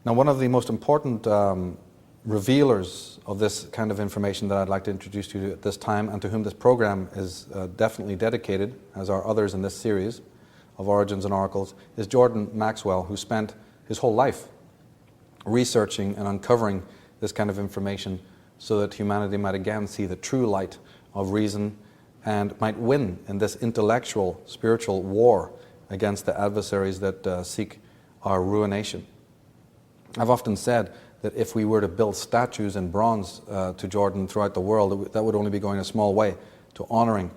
Now, one of the most important revealers of this kind of information that I'd like to introduce to you at this time, and to whom this program is definitely dedicated, as are others in this series of Origins and Oracles, is Jordan Maxwell, who spent his whole life researching and uncovering this kind of information so that humanity might again see the true light of reason and might win in this intellectual, spiritual war against the adversaries that seek our ruination. I've often said that if we were to build statues in bronze to Jordan throughout the world, that would only be going a small way to honoring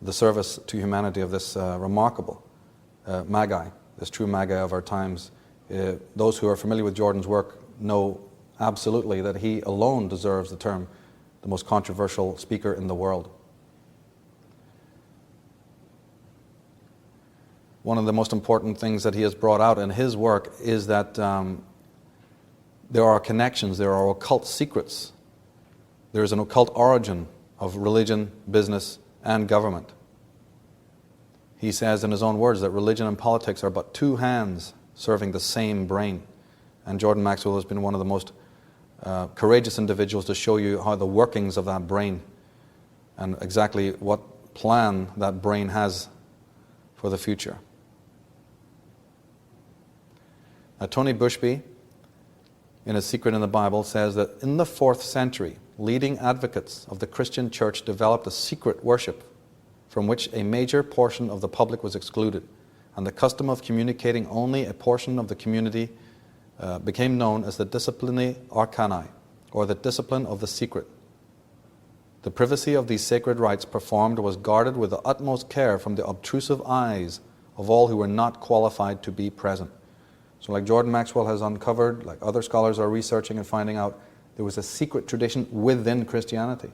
the service to humanity of this remarkable Magi, this true Magi of our times. Those who are familiar with Jordan's work know absolutely that he alone deserves the term the most controversial speaker in the world. One of the most important things that he has brought out in his work is that there are connections, there are occult secrets. There is an occult origin of religion, business, and government. He says in his own words that religion and politics are but two hands serving the same brain. And Jordan Maxwell has been one of the most courageous individuals to show you how the workings of that brain and exactly what plan that brain has for the future. Now, Tony Bushby, in A Secret in the Bible, says that in the 4th century, leading advocates of the Christian church developed a secret worship from which a major portion of the public was excluded, and the custom of communicating only a portion of the community became known as the Disciplinae Arcanae, or the discipline of the secret. The privacy of these sacred rites performed was guarded with the utmost care from the obtrusive eyes of all who were not qualified to be present. So like Jordan Maxwell has uncovered, like other scholars are researching and finding out, there was a secret tradition within Christianity.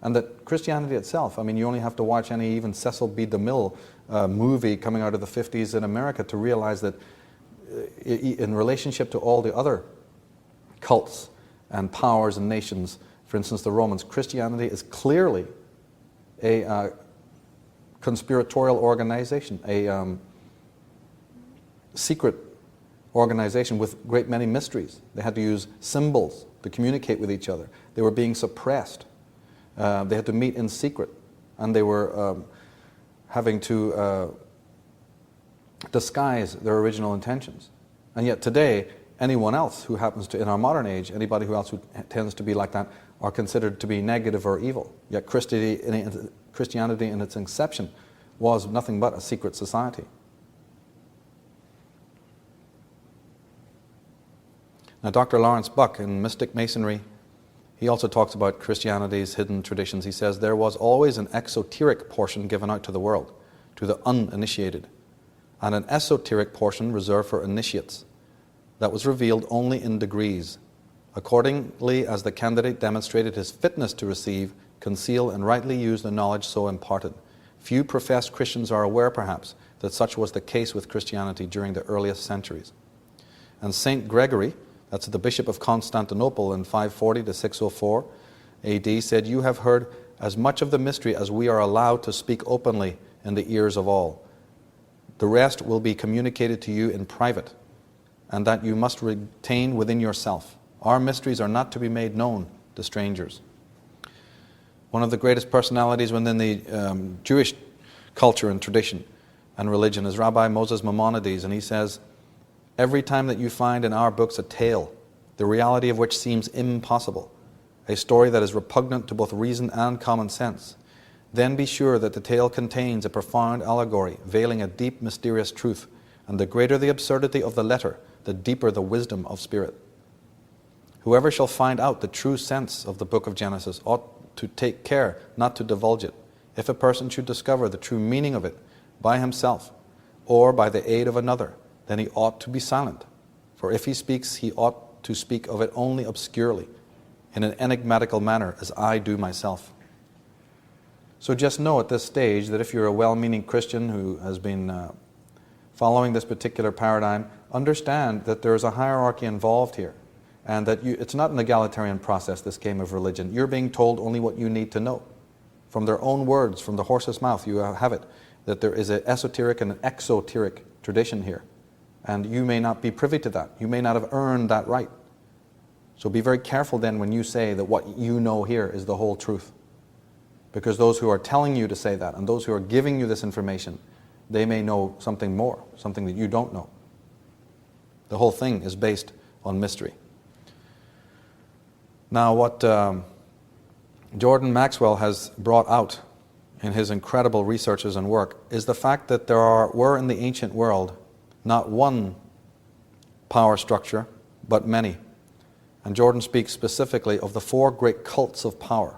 And that Christianity itself, I mean, you only have to watch any even Cecil B. DeMille movie coming out of the 50s in America to realize that in relationship to all the other cults and powers and nations, for instance the Romans, Christianity is clearly a conspiratorial organization, a secret organization with a great many mysteries. They had to use symbols to communicate with each other. They were being suppressed. They had to meet in secret, and they were having to disguise their original intentions. And yet today, anyone else who happens to, in our modern age, anybody who else who tends to be like that are considered to be negative or evil. Yet Christianity in its inception was nothing but a secret society. Now, Dr. Lawrence Buck, in Mystic Masonry, he also talks about Christianity's hidden traditions. He says, there was always an exoteric portion given out to the world, to the uninitiated, and an esoteric portion reserved for initiates that was revealed only in degrees, accordingly as the candidate demonstrated his fitness to receive, conceal, and rightly use the knowledge so imparted. Few professed Christians are aware, perhaps, that such was the case with Christianity during the earliest centuries. And St. Gregory, that's the Bishop of Constantinople in 540 to 604 AD, said, you have heard as much of the mystery as we are allowed to speak openly in the ears of all. The rest will be communicated to you in private, and that you must retain within yourself. Our mysteries are not to be made known to strangers. One of the greatest personalities within the Jewish culture and tradition and religion is Rabbi Moses Maimonides, and he says, every time that you find in our books a tale, the reality of which seems impossible, a story that is repugnant to both reason and common sense, then be sure that the tale contains a profound allegory, veiling a deep, mysterious truth, and the greater the absurdity of the letter, the deeper the wisdom of spirit. Whoever shall find out the true sense of the book of Genesis ought to take care not to divulge it. If a person should discover the true meaning of it by himself or by the aid of another, then he ought to be silent. For if he speaks, he ought to speak of it only obscurely, in an enigmatical manner, as I do myself. So just know at this stage that if you're a well-meaning Christian who has been following this particular paradigm, understand that there is a hierarchy involved here, and that it's not an egalitarian process, this game of religion. You're being told only what you need to know. From their own words, from the horse's mouth, you have it, that there is an esoteric and an exoteric tradition here. And you may not be privy to that. You may not have earned that right. So be very careful then when you say that what you know here is the whole truth. Because those who are telling you to say that and those who are giving you this information, they may know something more, something that you don't know. The whole thing is based on mystery. Now what Jordan Maxwell has brought out in his incredible researches and work is the fact that there were in the ancient world not one power structure, but many. And Jordan speaks specifically of the 4 great cults of power.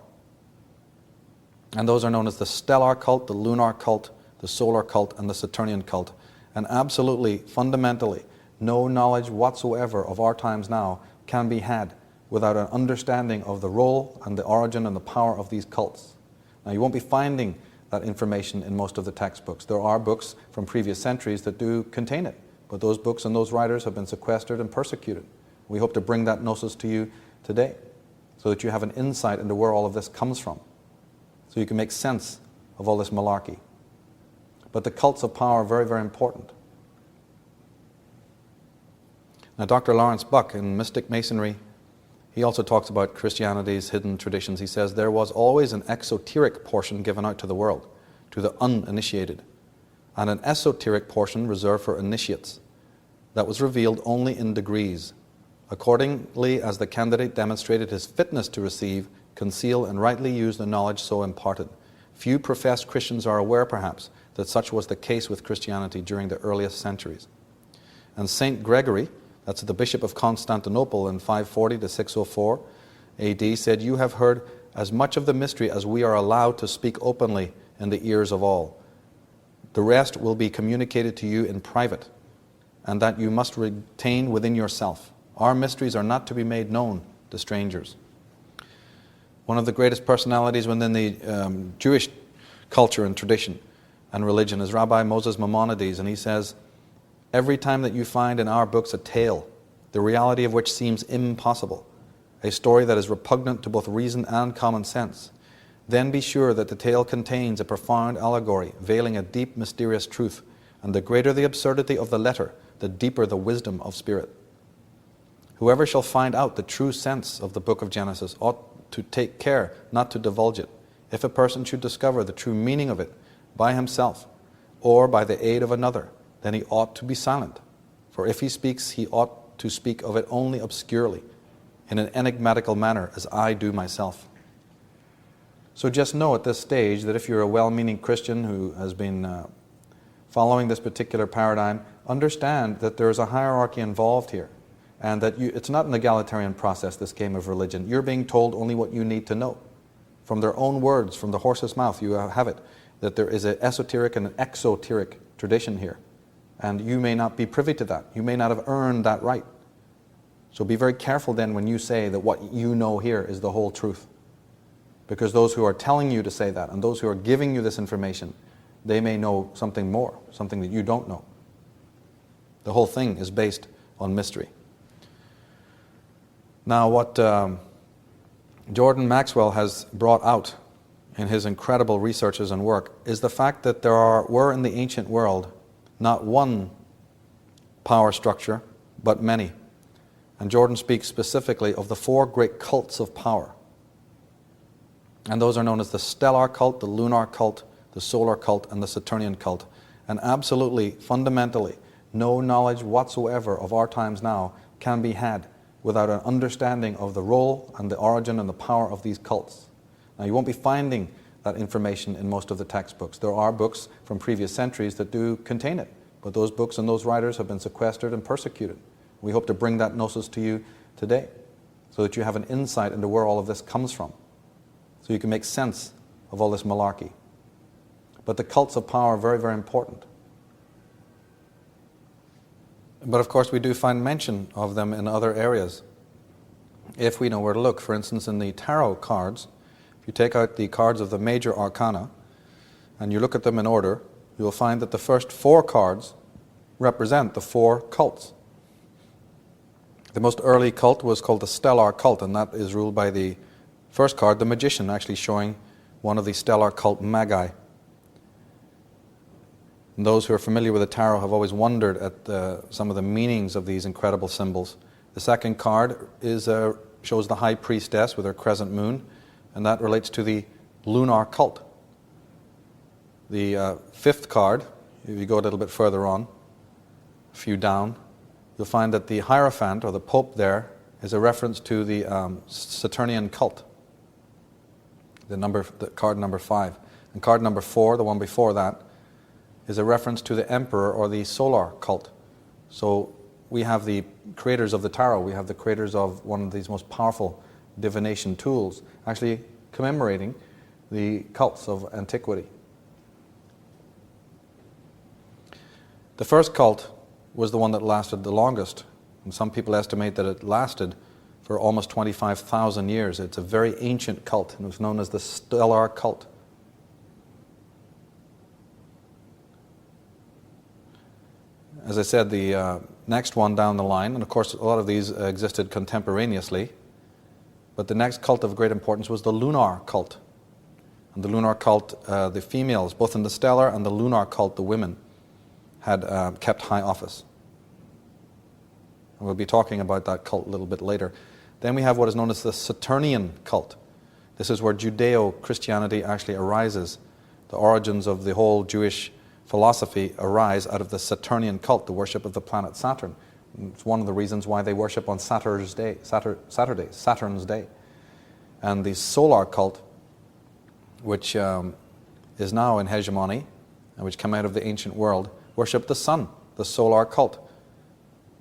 And those are known as the stellar cult, the lunar cult, the solar cult, and the Saturnian cult. And absolutely, fundamentally, no knowledge whatsoever of our times now can be had without an understanding of the role and the origin and the power of these cults. Now, you won't be finding that information in most of the textbooks. There are books from previous centuries that do contain it, but those books and those writers have been sequestered and persecuted. We hope to bring that gnosis to you today so that you have an insight into where all of this comes from, so you can make sense of all this malarkey. But the cults of power are very, very important. Now, Dr. Lawrence Buck in Mystic Masonry, he also talks about Christianity's hidden traditions. He says there was always an exoteric portion given out to the world, to the uninitiated, and an esoteric portion reserved for initiates that was revealed only in degrees, accordingly as the candidate demonstrated his fitness to receive, conceal, and rightly use the knowledge so imparted. Few professed Christians are aware, perhaps, that such was the case with Christianity during the earliest centuries. And Saint Gregory, that's the Bishop of Constantinople in 540 to 604 AD, said, "You have heard as much of the mystery as we are allowed to speak openly in the ears of all. The rest will be communicated to you in private, and that you must retain within yourself. Our mysteries are not to be made known to strangers." One of the greatest personalities within the Jewish culture and tradition and religion is Rabbi Moses Maimonides, and he says, "Every time that you find in our books a tale, the reality of which seems impossible, a story that is repugnant to both reason and common sense, then be sure that the tale contains a profound allegory, veiling a deep, mysterious truth, and the greater the absurdity of the letter, the deeper the wisdom of spirit. Whoever shall find out the true sense of the book of Genesis ought to take care not to divulge it. If a person should discover the true meaning of it by himself or by the aid of another, then he ought to be silent. For if he speaks, he ought to speak of it only obscurely, in an enigmatical manner, as I do myself." So just know at this stage that if you're a well-meaning Christian who has been following this particular paradigm, understand that there is a hierarchy involved here, and that it's not an egalitarian process, this game of religion. You're being told only what you need to know. From their own words, from the horse's mouth, you have it, that there is an esoteric and an exoteric tradition here. And you may not be privy to that. You may not have earned that right. So be very careful then when you say that what you know here is the whole truth. Because those who are telling you to say that and those who are giving you this information, they may know something more, something that you don't know. The whole thing is based on mystery. Now what Jordan Maxwell has brought out in his incredible researches and work is the fact that there were in the ancient world not one power structure, but many. And Jordan speaks specifically of the 4 great cults of power. And those are known as the stellar cult, the lunar cult, the solar cult, and the Saturnian cult. And absolutely, fundamentally, no knowledge whatsoever of our times now can be had without an understanding of the role and the origin and the power of these cults. Now, you won't be finding that information in most of the textbooks. There are books from previous centuries that do contain it, but those books and those writers have been sequestered and persecuted. We hope to bring that gnosis to you today so that you have an insight into where all of this comes from, so you can make sense of all this malarkey. But the cults of power are very, very important. But of course we do find mention of them in other areas, if we know where to look. For instance, in the tarot cards, if you take out the cards of the major arcana and you look at them in order, you'll find that the first 4 cards represent the 4 cults. The most early cult was called the stellar cult, and that is ruled by the first card, the magician, actually showing one of the stellar cult magi. And those who are familiar with the tarot have always wondered at some of the meanings of these incredible symbols. The second card shows the High Priestess with her crescent moon, and that relates to the lunar cult. The fifth card, if you go a little bit further on, a few down, you'll find that the Hierophant, or the Pope there, is a reference to the Saturnian cult, the card number 5. And card number 4, the one before that, is a reference to the Emperor or the solar cult. So we have the creators of the tarot, we have the creators of one of these most powerful divination tools, actually commemorating the cults of antiquity. The first cult was the one that lasted the longest, and some people estimate that it lasted for almost 25,000 years. It's a very ancient cult, and it was known as the stellar cult. As I said, the next one down the line, and of course a lot of these existed contemporaneously, but the next cult of great importance was the lunar cult. And the lunar cult, the females, both in the stellar and the lunar cult, the women, had kept high office. And we'll be talking about that cult a little bit later. Then we have what is known as the Saturnian cult. This is where Judeo-Christianity actually arises. The origins of the whole Jewish philosophy arise out of the Saturnian cult, the worship of the planet Saturn. It's one of the reasons why they worship on Saturn's Day. And the solar cult, which is now in hegemony, and which came out of the ancient world, worship the sun, the solar cult.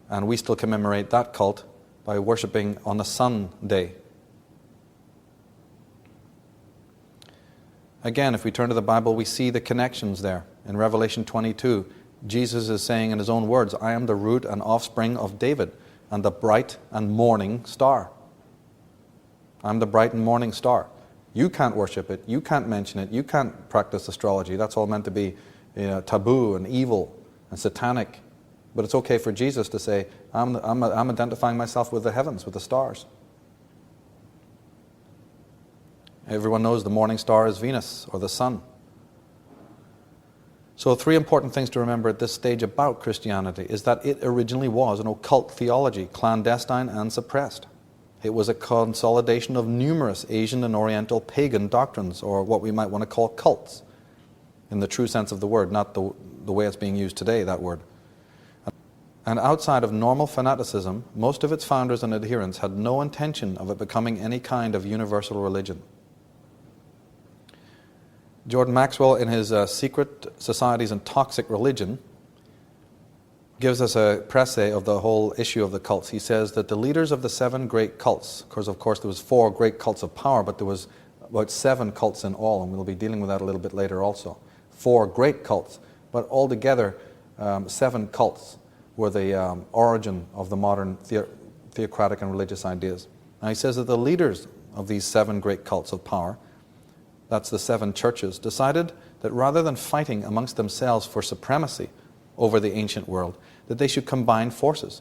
And we still commemorate that cult by worshipping on the sun day. Again, if we turn to the Bible, we see the connections there. In Revelation 22, Jesus is saying in his own words, I am the root and offspring of David, and the bright and morning star. I'm the bright and morning star. You can't worship it, you can't mention it, you can't practice astrology. That's all meant to be taboo and evil and satanic. But it's okay for Jesus to say, I'm identifying myself with the heavens, with the stars. Everyone knows the morning star is Venus, or the sun. So 3 important things to remember at this stage about Christianity is that it originally was an occult theology, clandestine and suppressed. It was a consolidation of numerous Asian and Oriental pagan doctrines, or what we might want to call cults, in the true sense of the word, not the way it's being used today, that word. And outside of normal fanaticism, most of its founders and adherents had no intention of it becoming any kind of universal religion. Jordan Maxwell, in his Secret Societies and Toxic Religion, gives us a précis of the whole issue of the cults. He says that the leaders of the 7 great cults, of course there was 4 great cults of power, but there was about 7 cults in all, and we'll be dealing with that a little bit later also. 4 great cults, but altogether 7 cults were the origin of the modern theocratic and religious ideas. Now he says that the leaders of these 7 great cults of power, that's the 7 churches, decided that rather than fighting amongst themselves for supremacy over the ancient world, that they should combine forces.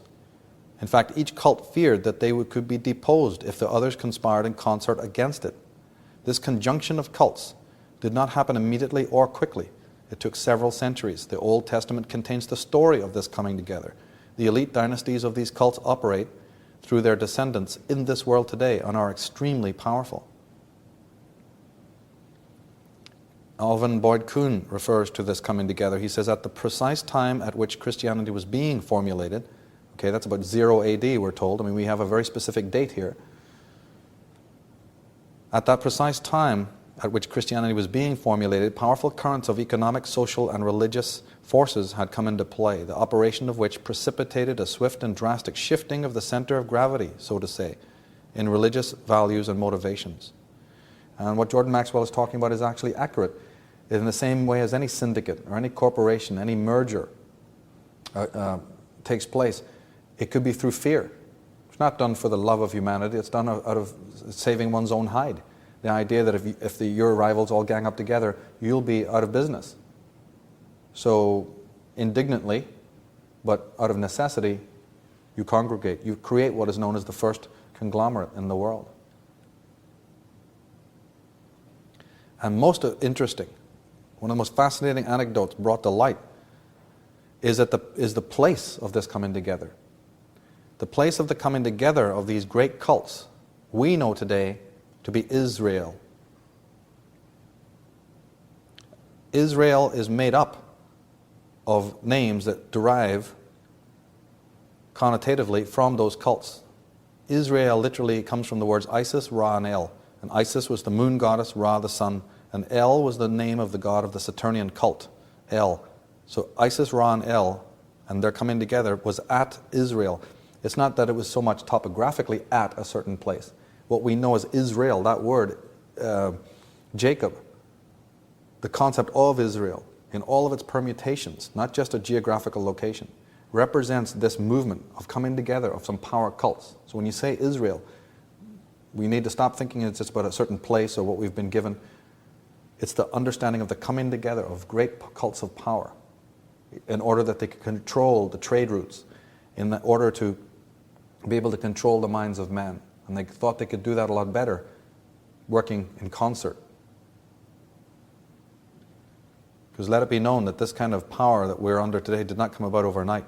In fact, each cult feared that they could be deposed if the others conspired in concert against it. This conjunction of cults did not happen immediately or quickly. It took several centuries. The Old Testament contains the story of this coming together. The elite dynasties of these cults operate through their descendants in this world today and are extremely powerful. Alvin Boyd Kuhn refers to this coming together. He says, at the precise time at which Christianity was being formulated, okay, that's about 0 AD, we're told. I mean, we have a very specific date here. At that precise time at which Christianity was being formulated, powerful currents of economic, social, and religious forces had come into play, the operation of which precipitated a swift and drastic shifting of the center of gravity, so to say, in religious values and motivations. And what Jordan Maxwell is talking about is actually accurate. In the same way as any syndicate or any corporation, any merger takes place, it could be through fear. It's not done for the love of humanity, it's done out of saving one's own hide. The idea that if your rivals all gang up together, you'll be out of business. So indignantly, but out of necessity, you congregate. You create what is known as the first conglomerate in the world. And most interesting, one of the most fascinating anecdotes brought to light is the place of this coming together. The place of the coming together of these great cults we know today to be Israel. Israel is made up of names that derive connotatively from those cults. Israel literally comes from the words Isis, Ra, and El. And Isis was the moon goddess, Ra the sun, and El was the name of the god of the Saturnian cult, El. So Isis, Ra, and El, and their coming together was at Israel. It's not that it was so much topographically at a certain place. What we know as Israel, that word, Jacob, the concept of Israel in all of its permutations, not just a geographical location, represents this movement of coming together of some power cults. So when you say Israel, we need to stop thinking it's just about a certain place or what we've been given. It's the understanding of the coming together of great cults of power in order that they could control the trade routes, in order to be able to control the minds of men. And they thought they could do that a lot better working in concert. Because let it be known that this kind of power that we're under today did not come about overnight.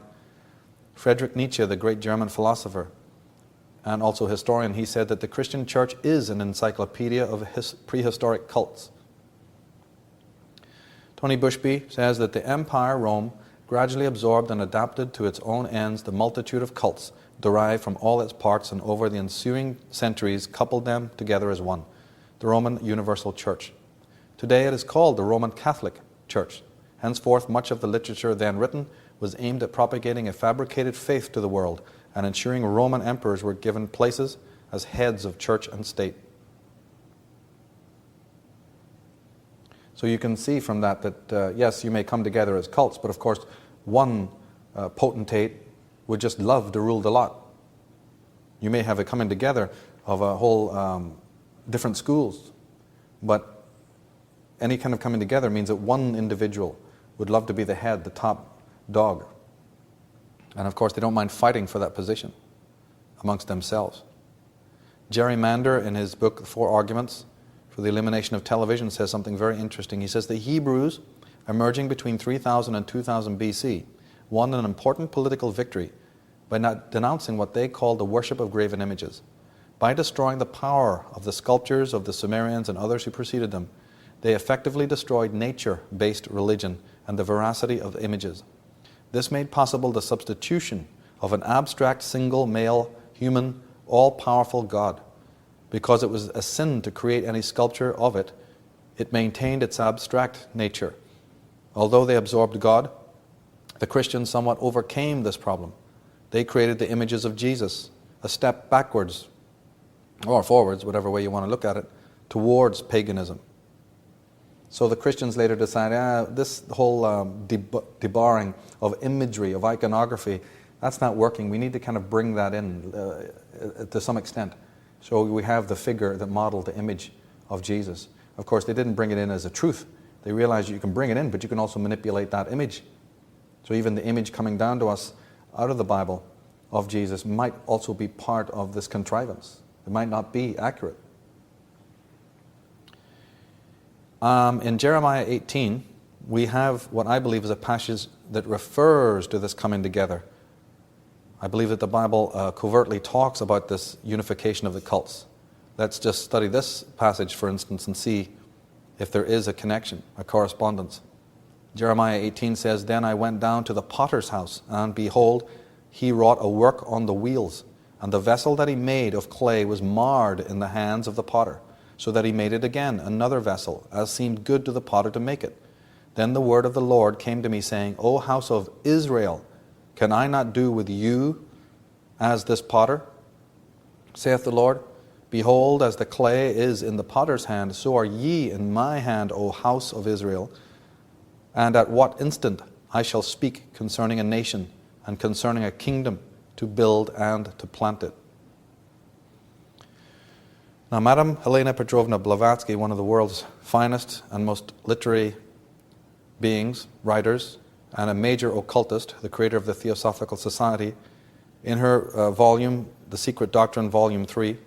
Friedrich Nietzsche, the great German philosopher and also historian, he said that the Christian church is an encyclopedia of prehistoric cults. Tony Bushby says that the Empire Rome gradually absorbed and adapted to its own ends the multitude of cults derived from all its parts, and over the ensuing centuries coupled them together as one, the Roman Universal Church. Today it is called the Roman Catholic Church. Henceforth, much of the literature then written was aimed at propagating a fabricated faith to the world and ensuring Roman emperors were given places as heads of church and state. So you can see from that yes, you may come together as cults, but of course one potentate would just love to rule the lot. You may have a coming together of a whole different schools, but any kind of coming together means that one individual would love to be the head, the top dog. And of course they don't mind fighting for that position amongst themselves. Jerry Mander, in his book, The Four Arguments for the Elimination of Television, says something very interesting. He says the Hebrews, emerging between 3000 and 2000 BC, won an important political victory by not denouncing what they called the worship of graven images. By destroying the power of the sculptures of the Sumerians and others who preceded them, they effectively destroyed nature-based religion and the veracity of the images. This made possible the substitution of an abstract, single, male, human, all-powerful God. Because it was a sin to create any sculpture of it, it maintained its abstract nature. Although they absorbed God, the Christians somewhat overcame this problem. They created the images of Jesus, a step backwards, or forwards, whatever way you want to look at it, towards paganism. So the Christians later decided, this whole debarring of imagery, of iconography, that's not working. We need to kind of bring that in to some extent. So we have the figure that modeled the image of Jesus. Of course, they didn't bring it in as a truth. They realized you can bring it in, but you can also manipulate that image. So even the image coming down to us out of the Bible of Jesus might also be part of this contrivance. It might not be accurate. In Jeremiah 18, we have what I believe is a passage that refers to this coming together. I believe that the Bible covertly talks about this unification of the cults. Let's just study this passage, for instance, and see if there is a connection, a correspondence. Jeremiah 18 says, "Then I went down to the potter's house, and behold, he wrought a work on the wheels, and the vessel that he made of clay was marred in the hands of the potter, so that he made it again, another vessel, as seemed good to the potter to make it. Then the word of the Lord came to me, saying, O house of Israel, can I not do with you as this potter? Saith the Lord, behold, as the clay is in the potter's hand, so are ye in my hand, O house of Israel. And at what instant I shall speak concerning a nation and concerning a kingdom to build and to plant it." Now, Madame Helena Petrovna Blavatsky, one of the world's finest and most literary beings, writers, and a major occultist, the creator of the Theosophical Society, in her volume, The Secret Doctrine, Volume 3,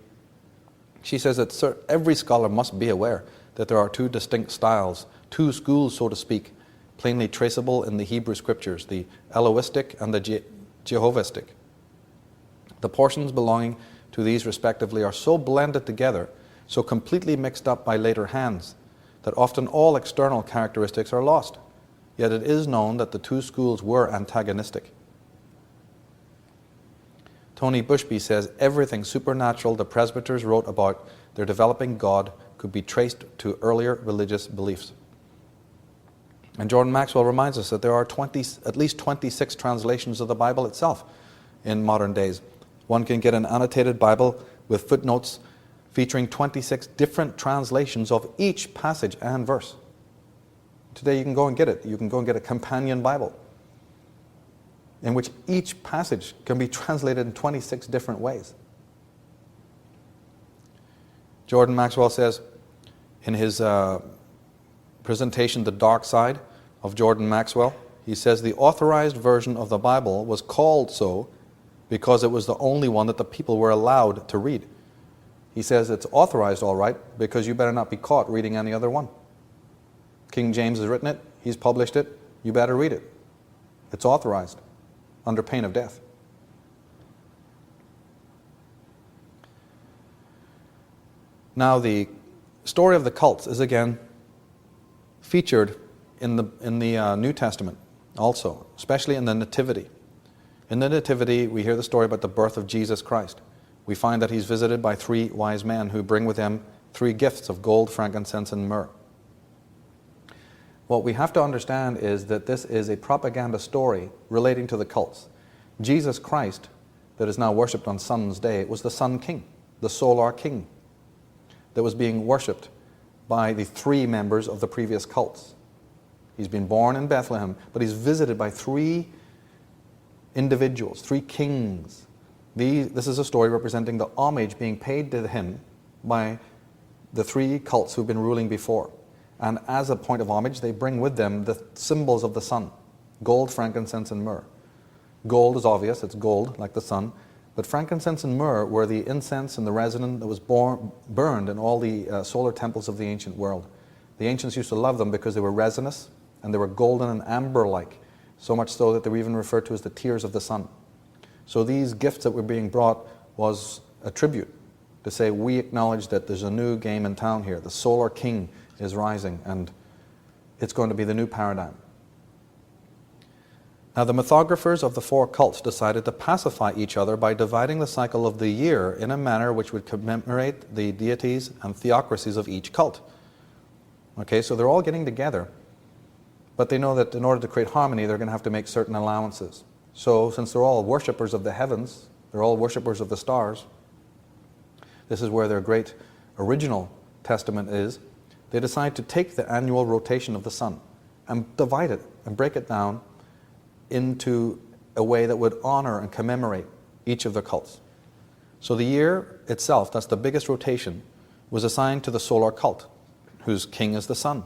she says that every scholar must be aware that there are two distinct styles, two schools, so to speak, plainly traceable in the Hebrew scriptures, the Elohistic and the Jehovistic. The portions belonging to these respectively are so blended together, so completely mixed up by later hands, that often all external characteristics are lost. Yet it is known that the two schools were antagonistic. Tony Bushby says everything supernatural the presbyters wrote about their developing God could be traced to earlier religious beliefs. And Jordan Maxwell reminds us that there are at least 26 translations of the Bible itself in modern days. One can get an annotated Bible with footnotes featuring 26 different translations of each passage and verse. Today you can go and get it. You can go and get a companion Bible in which each passage can be translated in 26 different ways. Jordan Maxwell says in his presentation, The Dark Side of Jordan Maxwell, he says the authorized version of the Bible was called so because it was the only one that the people were allowed to read. He says it's authorized all right because you better not be caught reading any other one. King James has written it, he's published it, you better read it. It's authorized under pain of death. Now the story of the cults is again featured in the New Testament also, especially in the Nativity. In the Nativity, we hear the story about the birth of Jesus Christ. We find that he's visited by 3 wise men who bring with them 3 gifts of gold, frankincense, and myrrh. What we have to understand is that this is a propaganda story relating to the cults. Jesus Christ, that is now worshipped on Sun's Day, was the Sun King, the solar king, that was being worshipped by the 3 members of the previous cults. He's been born in Bethlehem, but he's visited by 3 individuals, 3 kings. This is a story representing the homage being paid to him by the 3 cults who've been ruling before. And as a point of homage, they bring with them the symbols of the sun: gold, frankincense, and myrrh. Gold is obvious, it's gold, like the sun. But frankincense and myrrh were the incense and the resin that was burned in all the solar temples of the ancient world. The ancients used to love them because they were resinous and they were golden and amber-like, so much so that they were even referred to as the tears of the sun. So these gifts that were being brought was a tribute to say, we acknowledge that there's a new game in town here. The solar king is rising and it's going to be the new paradigm. Now the mythographers of the 4 cults decided to pacify each other by dividing the cycle of the year in a manner which would commemorate the deities and theocracies of each cult. Okay, so they're all getting together, but they know that in order to create harmony, they're going to have to make certain allowances. So since they're all worshippers of the heavens, they're all worshippers of the stars, this is where their great original testament is, they decide to take the annual rotation of the sun and divide it and break it down into a way that would honor and commemorate each of the cults. So the year itself, that's the biggest rotation, was assigned to the solar cult, whose king is the sun.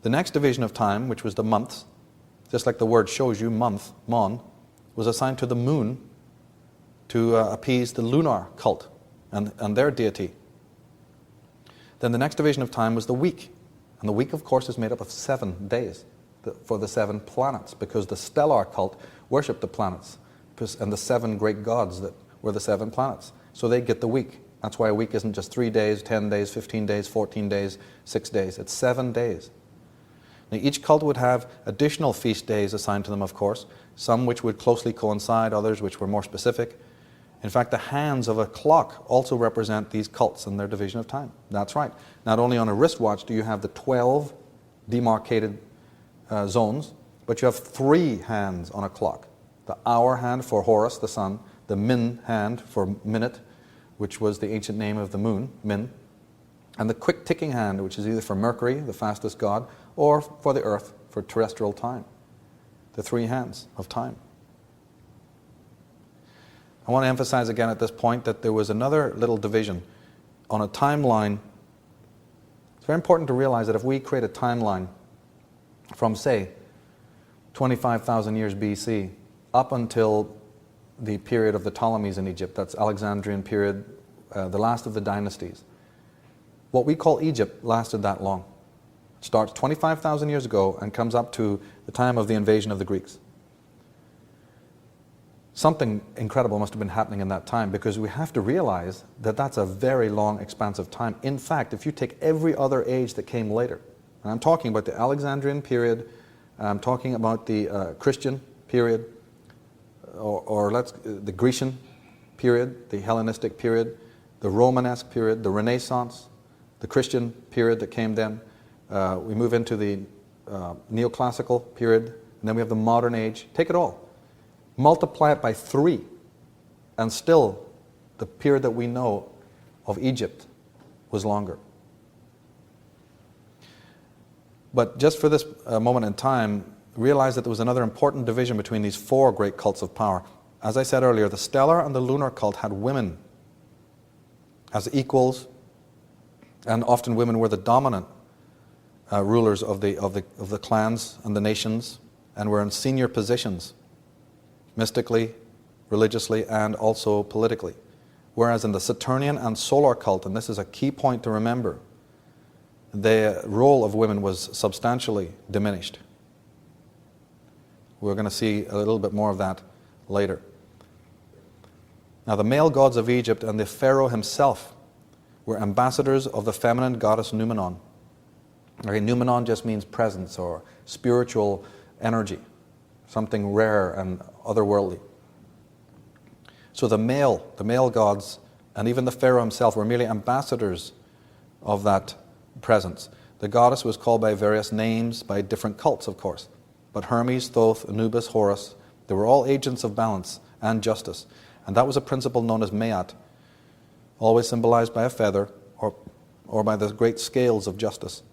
The next division of time, which was the months, just like the word shows you, month, mon, was assigned to the moon to appease the lunar cult and their deity. Then the next division of time was the week. And the week, of course, is made up of 7 days for the 7 planets, because the stellar cult worshipped the planets and the 7 great gods that were the 7 planets. So they get the week. That's why a week isn't just 3 days, 10 days, 15 days, 14 days, 6 days. It's 7 days. Now, each cult would have additional feast days assigned to them, of course, some which would closely coincide, others which were more specific. In fact, the hands of a clock also represent these cults and their division of time. That's right. Not only on a wristwatch do you have the 12 demarcated zones, but you have 3 hands on a clock. The hour hand for Horus, the sun, the min hand for minute, which was the ancient name of the moon, min, and the quick ticking hand, which is either for Mercury, the fastest god, or for the earth, for terrestrial time. The 3 hands of time. I want to emphasize again at this point that there was another little division on a timeline. It's very important to realize that if we create a timeline from, say, 25,000 years BC up until the period of the Ptolemies in Egypt, that's Alexandrian period, the last of the dynasties, what we call Egypt lasted that long. Starts 25,000 years ago and comes up to the time of the invasion of the Greeks. Something incredible must have been happening in that time, because we have to realize that that's a very long, expansive time. In fact, if you take every other age that came later, and I'm talking about the Alexandrian period, I'm talking about the Christian period, or the Grecian period, the Hellenistic period, the Romanesque period, the Renaissance, the Christian period that came then. We move into the neoclassical period, and then we have the modern age. Take it all. Multiply it by 3, and still the period that we know of Egypt was longer. But just for this moment in time, realize that there was another important division between these 4 great cults of power. As I said earlier, the stellar and the lunar cult had women as equals, and often women were the dominant rulers of the clans and the nations, and were in senior positions, mystically, religiously, and also politically. Whereas in the Saturnian and solar cult, and this is a key point to remember, the role of women was substantially diminished. We're going to see a little bit more of that later. Now, the male gods of Egypt and the pharaoh himself were ambassadors of the feminine goddess Numenon. Okay, Numenon just means presence or spiritual energy, something rare and otherworldly. So the male gods, and even the pharaoh himself, were merely ambassadors of that presence. The goddess was called by various names by different cults, of course. But Hermes, Thoth, Anubis, Horus, they were all agents of balance and justice. And that was a principle known as Maat, always symbolized by a feather or by the great scales of justice.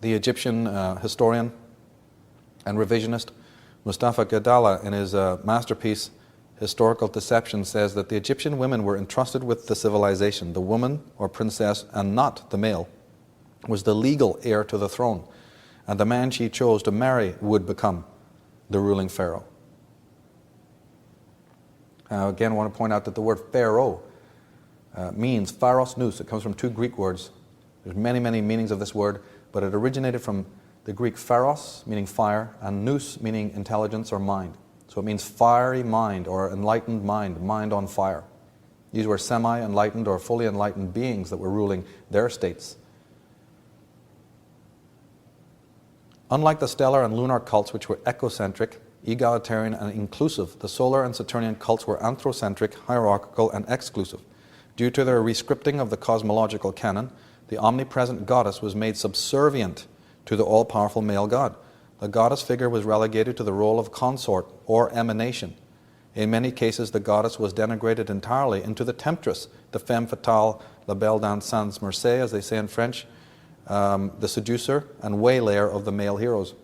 The Egyptian historian and revisionist Mustafa Gadala, in his masterpiece Historical Deception, says that the Egyptian women were entrusted with the civilization. The woman or princess, and not the male, was the legal heir to the throne, and the man she chose to marry would become the ruling pharaoh. Again, I want to point out that the word pharaoh means pharos nous. It comes from 2 Greek words. There's many, many meanings of this word, but it originated from the Greek pharos, meaning fire, and nous, meaning intelligence or mind. So it means fiery mind or enlightened mind, mind on fire. These were semi-enlightened or fully enlightened beings that were ruling their states. Unlike the stellar and lunar cults, which were ecocentric, egalitarian, and inclusive, the solar and Saturnian cults were anthrocentric, hierarchical, and exclusive. Due to their rescripting of the cosmological canon, the omnipresent goddess was made subservient to the all-powerful male god. The goddess figure was relegated to the role of consort or emanation. In many cases, the goddess was denigrated entirely into the temptress, the femme fatale, la belle dans sans merci, as they say in French, the seducer and waylayer of the male heroes.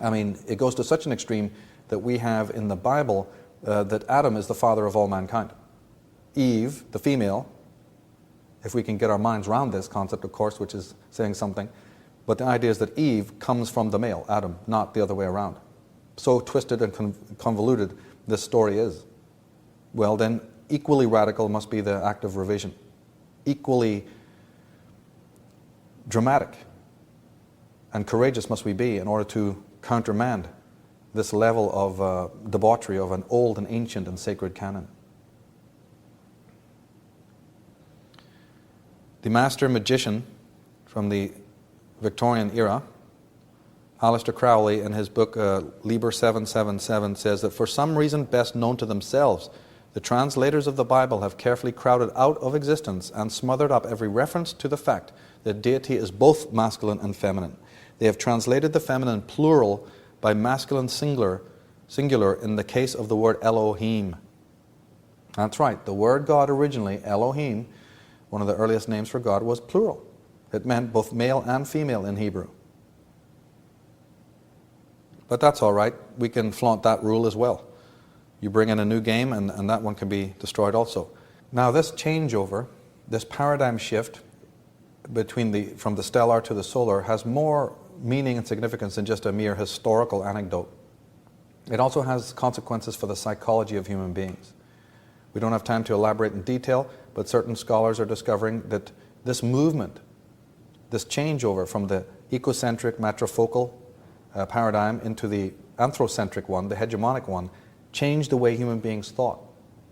I mean, it goes to such an extreme that we have in the Bible that Adam is the father of all mankind. Eve, the female, if we can get our minds around this concept, of course, which is saying something, but the idea is that Eve comes from the male, Adam, not the other way around. So twisted and convoluted this story is. Well, then, equally radical must be the act of revision. Equally dramatic and courageous must we be in order to countermand this level of debauchery of an old and ancient and sacred canon. The master magician from the Victorian era, Aleister Crowley, in his book Liber 777, says that for some reason best known to themselves, the translators of the Bible have carefully crowded out of existence and smothered up every reference to the fact that deity is both masculine and feminine. They have translated the feminine plural by masculine singular in the case of the word Elohim. That's right, the word God originally, Elohim, one of the earliest names for God, was plural. It meant both male and female in Hebrew. But that's all right. We can flaunt that rule as well. You bring in a new game and that one can be destroyed also. Now this changeover, this paradigm shift from the stellar to the solar has more meaning and significance than just a mere historical anecdote. It also has consequences for the psychology of human beings. We don't have time to elaborate in detail, but certain scholars are discovering that this movement this changeover from the ecocentric matrifocal paradigm into the anthrocentric one, the hegemonic one, changed the way human beings thought.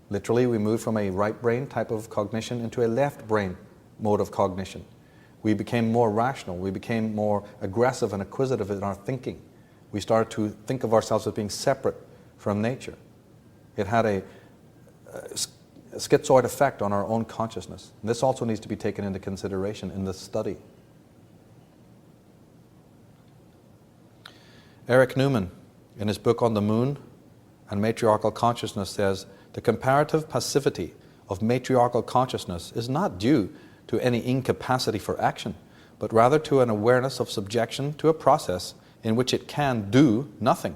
Literally, we moved from a right brain type of cognition into a left brain mode of cognition. We became more rational. We became more aggressive and acquisitive in our thinking. We started to think of ourselves as being separate from nature. It had a schizoid effect on our own consciousness. And this also needs to be taken into consideration in this study. Eric Newman, in his book on the moon and matriarchal consciousness, says, the comparative passivity of matriarchal consciousness is not due to any incapacity for action, but rather to an awareness of subjection to a process in which it can do nothing,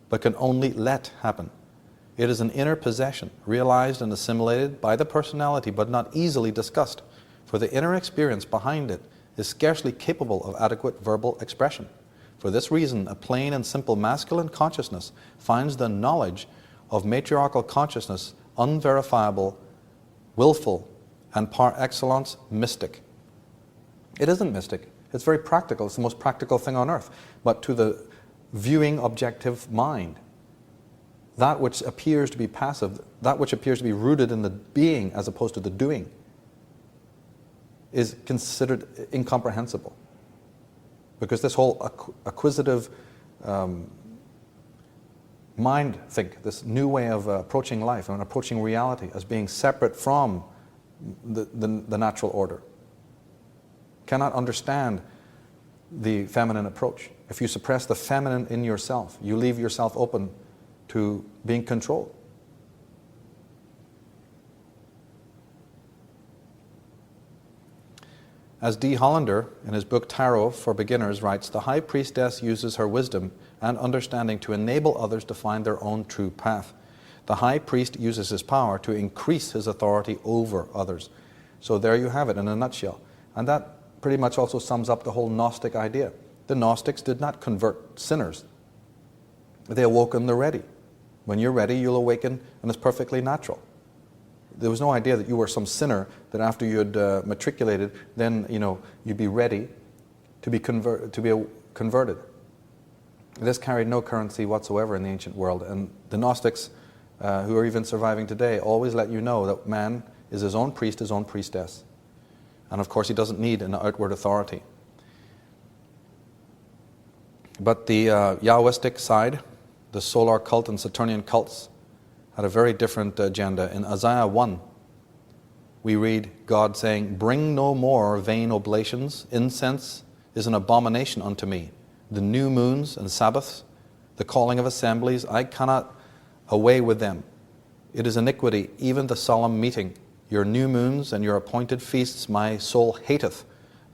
but can only let happen. It is an inner possession, realized and assimilated by the personality, but not easily discussed, for the inner experience behind it is scarcely capable of adequate verbal expression. For this reason, a plain and simple masculine consciousness finds the knowledge of matriarchal consciousness unverifiable, willful, and par excellence mystic. It isn't mystic. It's very practical. It's the most practical thing on earth. But to the viewing objective mind, that which appears to be passive, that which appears to be rooted in the being as opposed to the doing, is considered incomprehensible. Because this whole acquisitive mind think, this new way of approaching life and approaching reality as being separate from the natural order, cannot understand the feminine approach. If you suppress the feminine in yourself, you leave yourself open to being controlled. As D. Hollander, in his book Tarot for Beginners, writes, the high priestess uses her wisdom and understanding to enable others to find their own true path. The high priest uses his power to increase his authority over others. So there you have it in a nutshell. And that pretty much also sums up the whole Gnostic idea. The Gnostics did not convert sinners. They awoken the ready. When you're ready, you'll awaken, and it's perfectly natural. There was no idea that you were some sinner, that after you had matriculated, then you'd be ready to be converted. This carried no currency whatsoever in the ancient world, and the Gnostics, who are even surviving today, always let you know that man is his own priest, his own priestess. And of course he doesn't need an outward authority. But the Yahwistic side, the solar cult and Saturnian cults, had a very different agenda. In Isaiah 1, we read God saying, bring no more vain oblations. Incense is an abomination unto me. The new moons and Sabbaths, the calling of assemblies, I cannot away with them. It is iniquity, even the solemn meeting. Your new moons and your appointed feasts my soul hateth.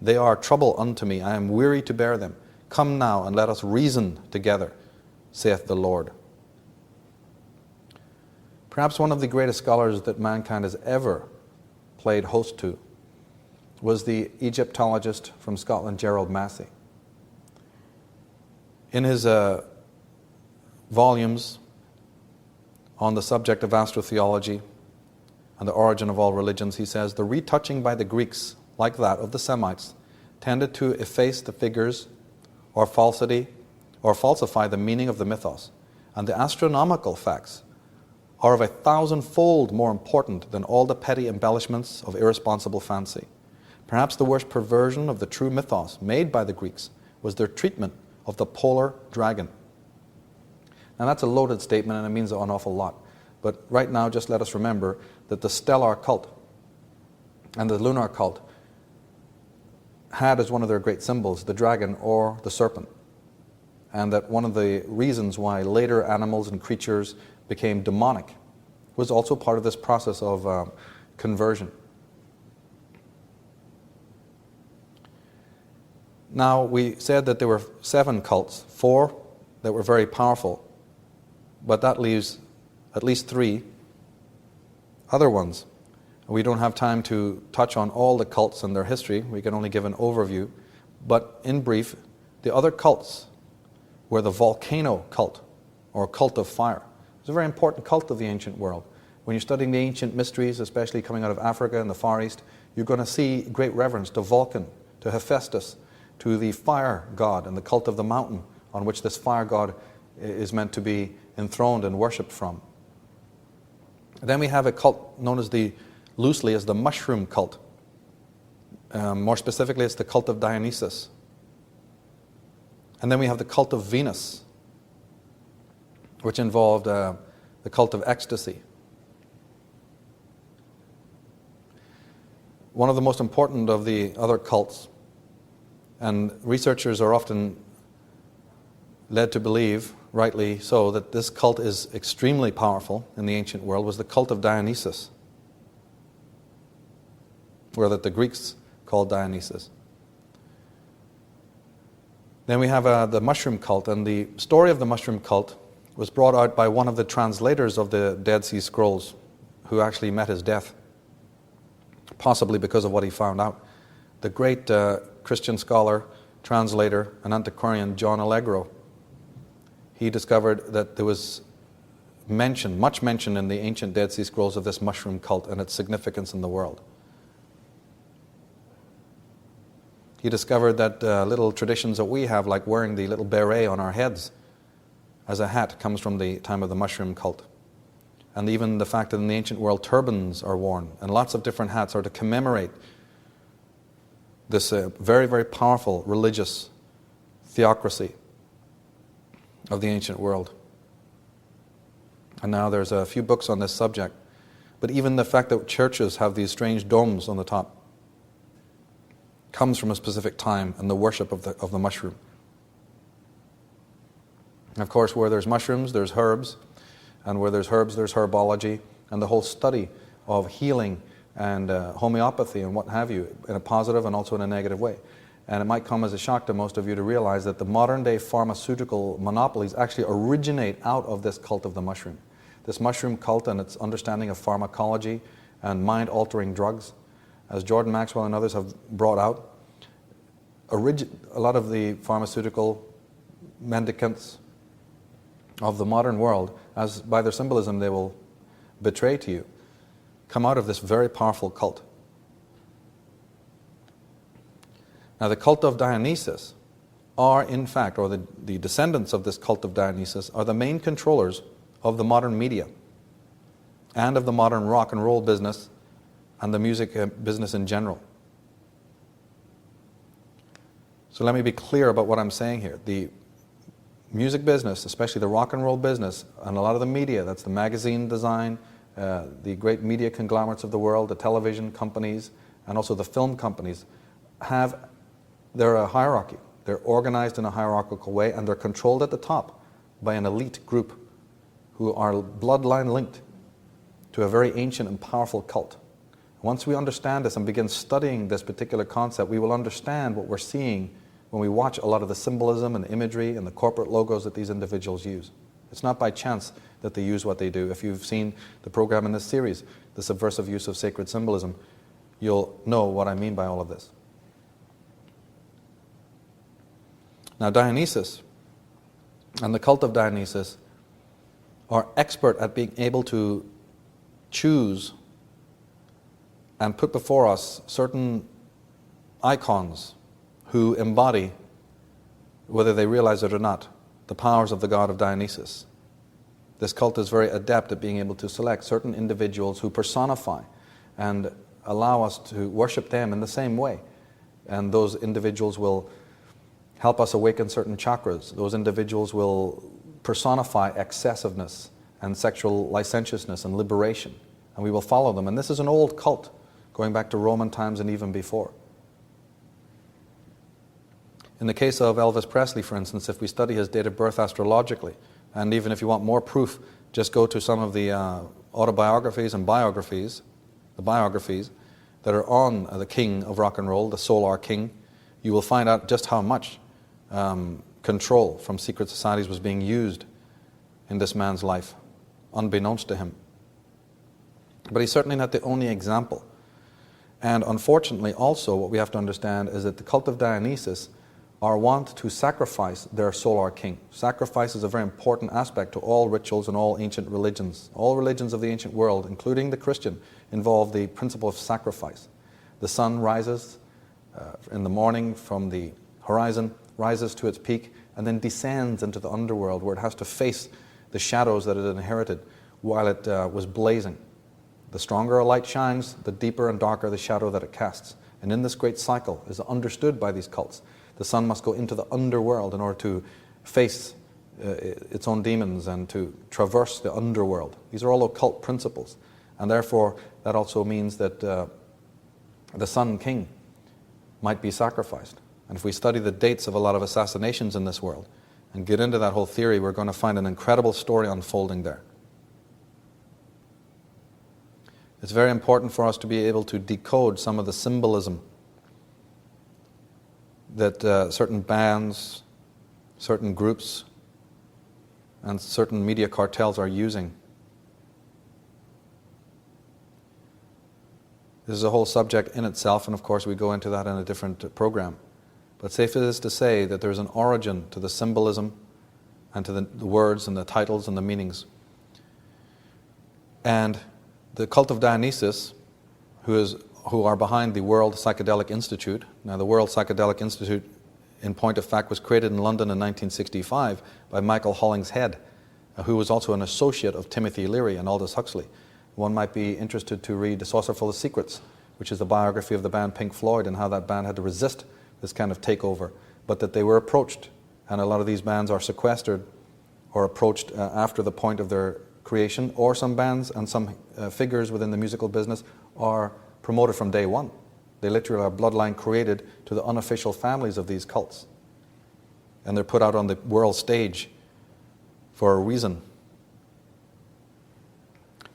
They are trouble unto me. I am weary to bear them. Come now and let us reason together, saith the Lord. Perhaps one of the greatest scholars that mankind has ever played host to was the Egyptologist from Scotland, Gerald Massey. In his volumes on the subject of astrotheology and the origin of all religions, he says, the retouching by the Greeks, like that of the Semites, tended to efface the figures or falsify the meaning of the mythos, and the astronomical facts are of 1,000-fold more important than all the petty embellishments of irresponsible fancy. Perhaps the worst perversion of the true mythos made by the Greeks was their treatment of the polar dragon. Now that's a loaded statement and it means an awful lot. But right now just let us remember that the stellar cult and the lunar cult had as one of their great symbols the dragon or the serpent. And that one of the reasons why later animals and creatures became demonic was also part of this process of conversion. Now, we said that there were 7 cults, 4 that were very powerful, but that leaves at least 3 other ones. We don't have time to touch on all the cults and their history. We can only give an overview. But in brief, the other cults were the volcano cult, or cult of fire. It's a very important cult of the ancient world. When you're studying the ancient mysteries, especially coming out of Africa and the Far East, you're going to see great reverence to Vulcan, to Hephaestus, to the fire god and the cult of the mountain on which this fire god is meant to be enthroned and worshipped from. Then we have a cult known as loosely as the mushroom cult. More specifically, it's the cult of Dionysus. And then we have the cult of Venus, which involved the cult of ecstasy. One of the most important of the other cults, and researchers are often led to believe, rightly so, that this cult is extremely powerful in the ancient world, was the cult of Dionysus, or that the Greeks called Dionysus. Then we have the mushroom cult, and the story of the mushroom cult was brought out by one of the translators of the Dead Sea Scrolls, who actually met his death, possibly because of what he found out. The great Christian scholar, translator, and antiquarian John Allegro. He discovered that there was much mention in the ancient Dead Sea Scrolls of this mushroom cult and its significance in the world. He discovered that little traditions that we have, like wearing the little beret on our heads as a hat, comes from the time of the mushroom cult. And even the fact that in the ancient world turbans are worn and lots of different hats are to commemorate this very, very powerful religious theocracy of the ancient world. And now there's a few books on this subject. But even the fact that churches have these strange domes on the top comes from a specific time and the worship of the mushroom. And of course, where there's mushrooms, there's herbs. And where there's herbs, there's herbology. And the whole study of healing and homeopathy and what have you, in a positive and also in a negative way. And it might come as a shock to most of you to realize that the modern day pharmaceutical monopolies actually originate out of this cult of the mushroom. This mushroom cult and its understanding of pharmacology and mind-altering drugs, as Jordan Maxwell and others have brought out, a lot of the pharmaceutical mendicants of the modern world, as by their symbolism they will betray to you, come out of this very powerful cult. Now the cult of Dionysus are in fact, or the descendants of this cult of Dionysus are the main controllers of the modern media and of the modern rock and roll business and the music business in general. So let me be clear about what I'm saying here. The music business, especially the rock and roll business, and a lot of the media, that's the magazine design, the great media conglomerates of the world, the television companies, and also the film companies, they're a hierarchy. They're organized in a hierarchical way, and they're controlled at the top by an elite group who are bloodline linked to a very ancient and powerful cult. Once we understand this and begin studying this particular concept, we will understand what we're seeing when we watch a lot of the symbolism and imagery and the corporate logos that these individuals use. It's not by chance that they use what they do. If you've seen the program in this series, The Subversive Use of Sacred Symbolism, you'll know what I mean by all of this. Now Dionysus and the cult of Dionysus are expert at being able to choose and put before us certain icons who embody, whether they realize it or not, the powers of the god of Dionysus. This cult is very adept at being able to select certain individuals who personify and allow us to worship them in the same way. And those individuals will help us awaken certain chakras. Those individuals will personify excessiveness and sexual licentiousness and liberation. And we will follow them. And this is an old cult, going back to Roman times and even before. In the case of Elvis Presley, for instance, if we study his date of birth astrologically, and even if you want more proof, just go to some of the autobiographies and biographies, the biographies that are on the king of rock and roll, the Solar King. You will find out just how much control from secret societies was being used in this man's life, unbeknownst to him. But he's certainly not the only example. And unfortunately also what we have to understand is that the cult of Dionysus are wont to sacrifice their solar king. Sacrifice is a very important aspect to all rituals and all ancient religions. All religions of the ancient world, including the Christian, involve the principle of sacrifice. The sun rises in the morning from the horizon, rises to its peak, and then descends into the underworld where it has to face the shadows that it inherited while it was blazing. The stronger a light shines, the deeper and darker the shadow that it casts. And in this great cycle, is understood by these cults, the sun must go into the underworld in order to face its own demons and to traverse the underworld. These are all occult principles. And therefore, that also means that the Sun King might be sacrificed. And if we study the dates of a lot of assassinations in this world and get into that whole theory, we're going to find an incredible story unfolding there. It's very important for us to be able to decode some of the symbolism that certain bands, certain groups, and certain media cartels are using. This is a whole subject in itself, and of course we go into that in a different program. But safe it is to say that there's an origin to the symbolism and to the words and the titles and the meanings. And the cult of Dionysus, who are behind the World Psychedelic Institute. Now, the World Psychedelic Institute, in point of fact, was created in London in 1965 by Michael Hollingshead, who was also an associate of Timothy Leary and Aldous Huxley. One might be interested to read The Saucerful of Secrets, which is the biography of the band Pink Floyd and how that band had to resist this kind of takeover, but that they were approached. And a lot of these bands are sequestered or approached after the point of their creation, or some bands and some figures within the musical business are promoted from day one. They literally are bloodline created to the unofficial families of these cults. And they're put out on the world stage for a reason.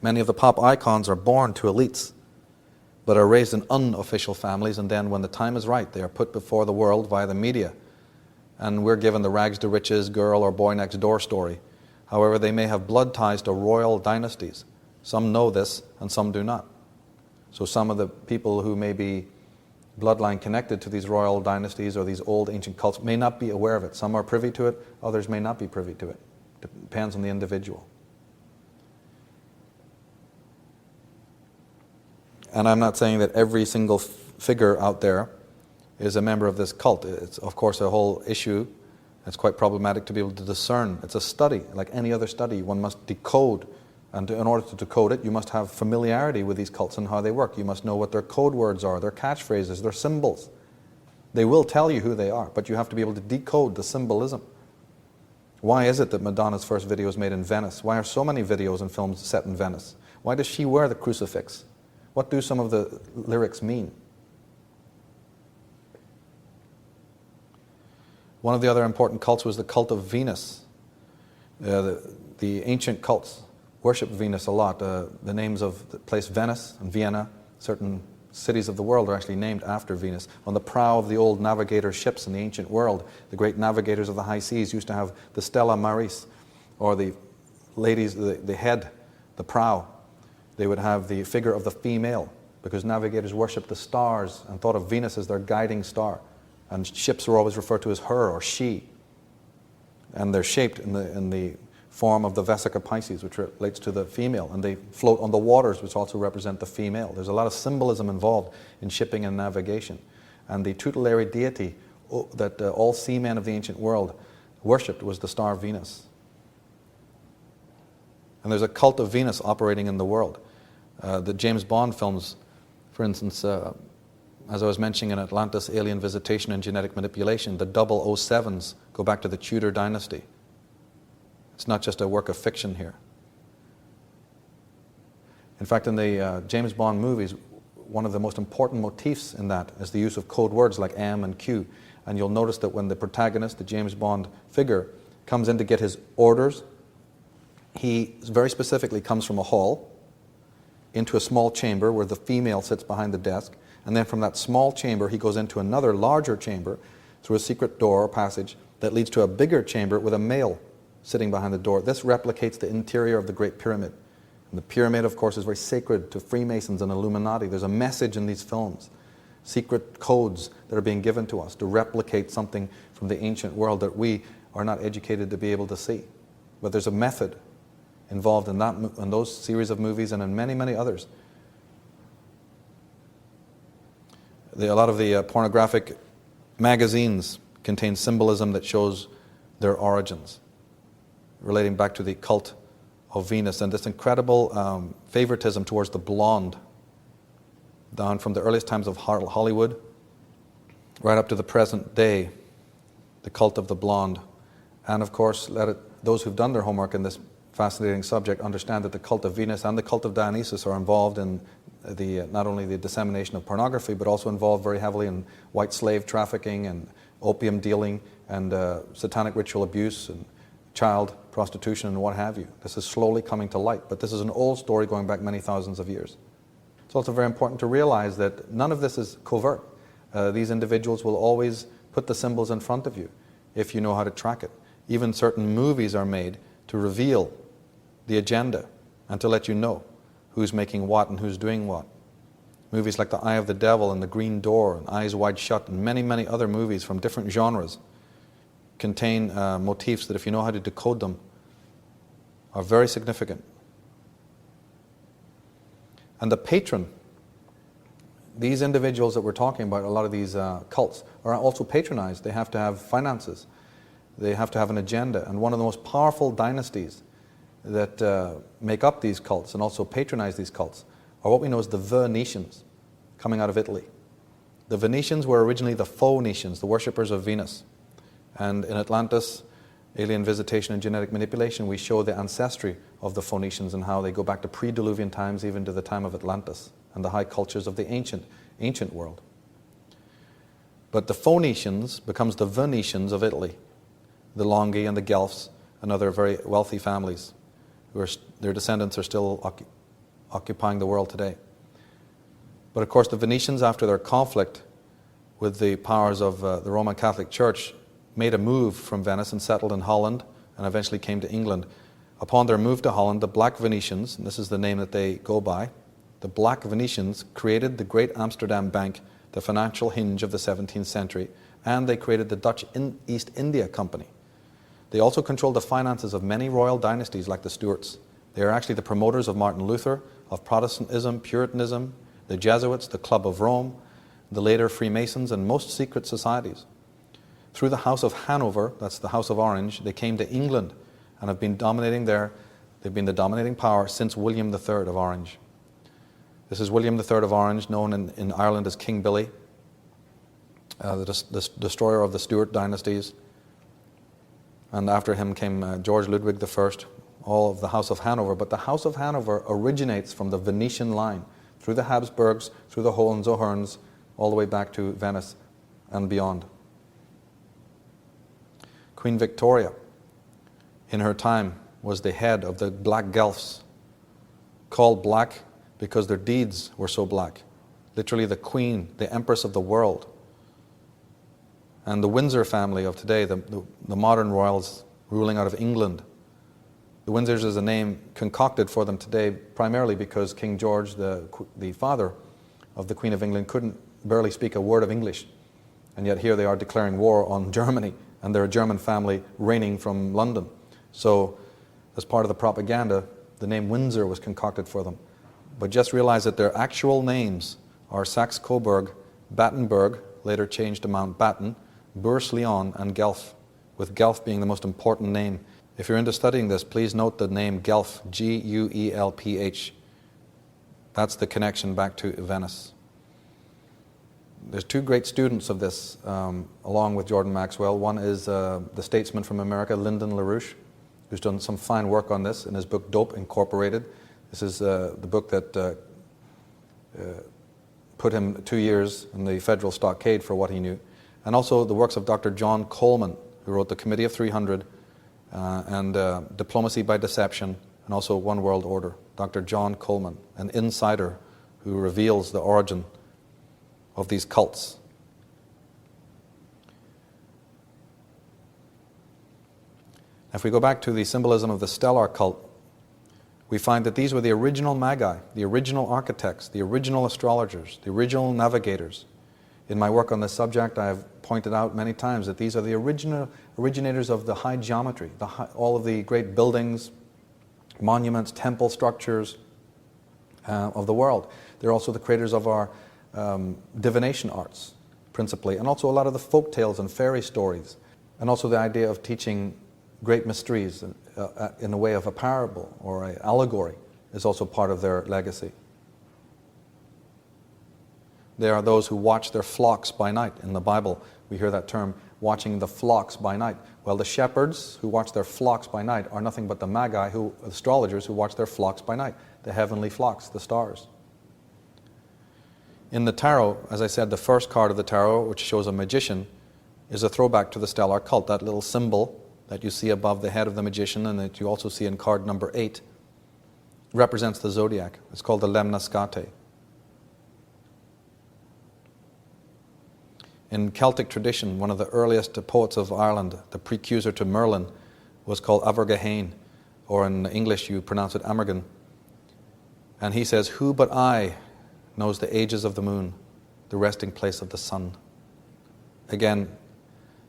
Many of the pop icons are born to elites, but are raised in unofficial families, and then when the time is right, they are put before the world via the media. And we're given the rags to riches girl or boy next door story. However, they may have blood ties to royal dynasties. Some know this, and some do not. So some of the people who may be bloodline connected to these royal dynasties or these old ancient cults may not be aware of it. Some are privy to it, others may not be privy to it. Depends on the individual. And I'm not saying that every single figure out there is a member of this cult. It's, of course, a whole issue. It's quite problematic to be able to discern. It's a study, like any other study. One must decode, and in order to decode it, you must have familiarity with these cults and how they work. You must know what their code words are, their catchphrases, their symbols. They will tell you who they are, but you have to be able to decode the symbolism. Why is it that Madonna's first video was made in Venice? Why are so many videos and films set in Venice? Why does she wear the crucifix? What do some of the lyrics mean? One of the other important cults was the cult of Venus. The ancient cults worshipped Venus a lot. The names of the place Venice and Vienna, certain cities of the world are actually named after Venus. On the prow of the old navigator ships in the ancient world, the great navigators of the high seas used to have the Stella Maris, or the ladies, the head, the prow. They would have the figure of the female, because navigators worshipped the stars and thought of Venus as their guiding star. And ships were always referred to as her or she. And they're shaped in the form of the Vesica Pisces, which relates to the female. And they float on the waters, which also represent the female. There's a lot of symbolism involved in shipping and navigation. And the tutelary deity that all seamen of the ancient world worshipped was the star Venus. And there's a cult of Venus operating in the world. The James Bond films, for instance, as I was mentioning in Atlantis, Alien Visitation and Genetic Manipulation, the 007s go back to the Tudor dynasty. It's not just a work of fiction here. In fact, in the James Bond movies, one of the most important motifs in that is the use of code words like M and Q. And you'll notice that when the protagonist, the James Bond figure, comes in to get his orders, he very specifically comes from a hall into a small chamber where the female sits behind the desk, and then from that small chamber he goes into another larger chamber through a secret door or passage that leads to a bigger chamber with a male sitting behind the door. This replicates the interior of the Great Pyramid. And the pyramid, of course, is very sacred to Freemasons and Illuminati. There's a message in these films, secret codes that are being given to us to replicate something from the ancient world that we are not educated to be able to see. But there's a method involved in that, in those series of movies and in many, many others. A lot of the pornographic magazines contain symbolism that shows their origins, relating back to the cult of Venus and this incredible favoritism towards the blonde, down from the earliest times of Hollywood right up to the present day, the cult of the blonde. And of course, those who've done their homework in this fascinating subject understand that the cult of Venus and the cult of Dionysus are involved in not only the dissemination of pornography, but also involved very heavily in white slave trafficking and opium dealing and satanic ritual abuse and child prostitution and what have you. This is slowly coming to light, but this is an old story going back many thousands of years. It's also very important to realize that none of this is covert. These individuals will always put the symbols in front of you if you know how to track it. Even certain movies are made to reveal the agenda and to let you know who's making what and who's doing what. Movies like The Eye of the Devil and The Green Door and Eyes Wide Shut and many, many other movies from different genres contain motifs that, if you know how to decode them, are very significant. And the patron, these individuals that we're talking about, a lot of these cults, are also patronized. They have to have finances. They have to have an agenda. And one of the most powerful dynasties that make up these cults and also patronize these cults are what we know as the Venetians, coming out of Italy. The Venetians were originally the Phoenicians, the worshippers of Venus. And in Atlantis, Alien Visitation and Genetic Manipulation, we show the ancestry of the Phoenicians and how they go back to pre-Diluvian times, even to the time of Atlantis and the high cultures of the ancient world. But the Phoenicians becomes the Venetians of Italy, the Longhi and the Guelphs and other very wealthy families their descendants are still occupying the world today. But of course the Venetians, after their conflict with the powers of the Roman Catholic Church, made a move from Venice and settled in Holland and eventually came to England. Upon their move to Holland, the Black Venetians, and this is the name that they go by, the Black Venetians created the Great Amsterdam Bank, the financial hinge of the 17th century, and they created the Dutch East India Company. They also controlled the finances of many royal dynasties like the Stuarts. They are actually the promoters of Martin Luther, of Protestantism, Puritanism, the Jesuits, the Club of Rome, the later Freemasons, and most secret societies. Through the House of Hanover, that's the House of Orange, they came to England and have been dominating there. They've been the dominating power since William III of Orange. This is William III of Orange, known in Ireland as King Billy, the destroyer of the Stuart dynasties. And after him came George Ludwig I, all of the House of Hanover. But the House of Hanover originates from the Venetian line, through the Habsburgs, through the Hohenzollerns, all the way back to Venice and beyond. Queen Victoria, in her time, was the head of the Black Guelphs, called black because their deeds were so black. Literally the queen, the empress of the world. And the Windsor family of today, the modern royals ruling out of England, the Windsors is a name concocted for them today primarily because King George, the father of the Queen of England, couldn't barely speak a word of English. And yet here they are declaring war on Germany, and they're a German family reigning from London. So as part of the propaganda, the name Windsor was concocted for them. But just realize that their actual names are Saxe-Coburg, Battenberg, later changed to Mountbatten, Bourse-Lyon, and Guelph, with Guelph being the most important name. If you're into studying this, please note the name Guelph, Guelph. That's the connection back to Venice. There's two great students of this, along with Jordan Maxwell. One is the statesman from America, Lyndon LaRouche, who's done some fine work on this in his book, Dope Incorporated. This is the book that put him 2 years in the federal stockade for what he knew. And also the works of Dr. John Coleman, who wrote The Committee of 300 and Diplomacy by Deception, and also One World Order. Dr. John Coleman, an insider who reveals the origin of these cults. If we go back to the symbolism of the stellar cult, we find that these were the original magi, the original architects, the original astrologers, the original navigators. In my work on this subject, I have pointed out many times that these are the originators of the high geometry, all of the great buildings, monuments, temple structures of the world. They're also the creators of our divination arts, principally, and also a lot of the folk tales and fairy stories, and also the idea of teaching great mysteries in the way of a parable or an allegory is also part of their legacy. There are those who watch their flocks by night. In the Bible, we hear that term, watching the flocks by night. Well, the shepherds who watch their flocks by night are nothing but the magi, astrologers who watch their flocks by night, the heavenly flocks, the stars. In the tarot, as I said, the first card of the tarot, which shows a magician, is a throwback to the stellar cult. That little symbol that you see above the head of the magician and that you also see in card number 8 represents the zodiac. It's called the lemniscate. In Celtic tradition, one of the earliest poets of Ireland, the precursor to Merlin, was called Abergahain, or in English you pronounce it Amergin. And he says, "Who but I knows the ages of the moon, the resting place of the sun?" Again,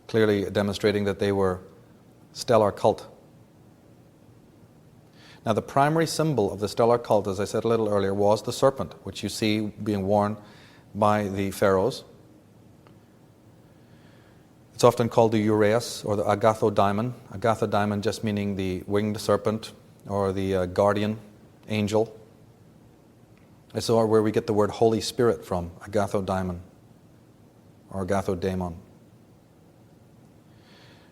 clearly demonstrating that they were stellar cult. Now the primary symbol of the stellar cult, as I said a little earlier, was the serpent, which you see being worn by the pharaohs. It's often called the uraeus or the agathodaimen. Agathodaimen just meaning the winged serpent or the guardian angel. It's where we get the word Holy Spirit from, agathodaimen or agathodaimon.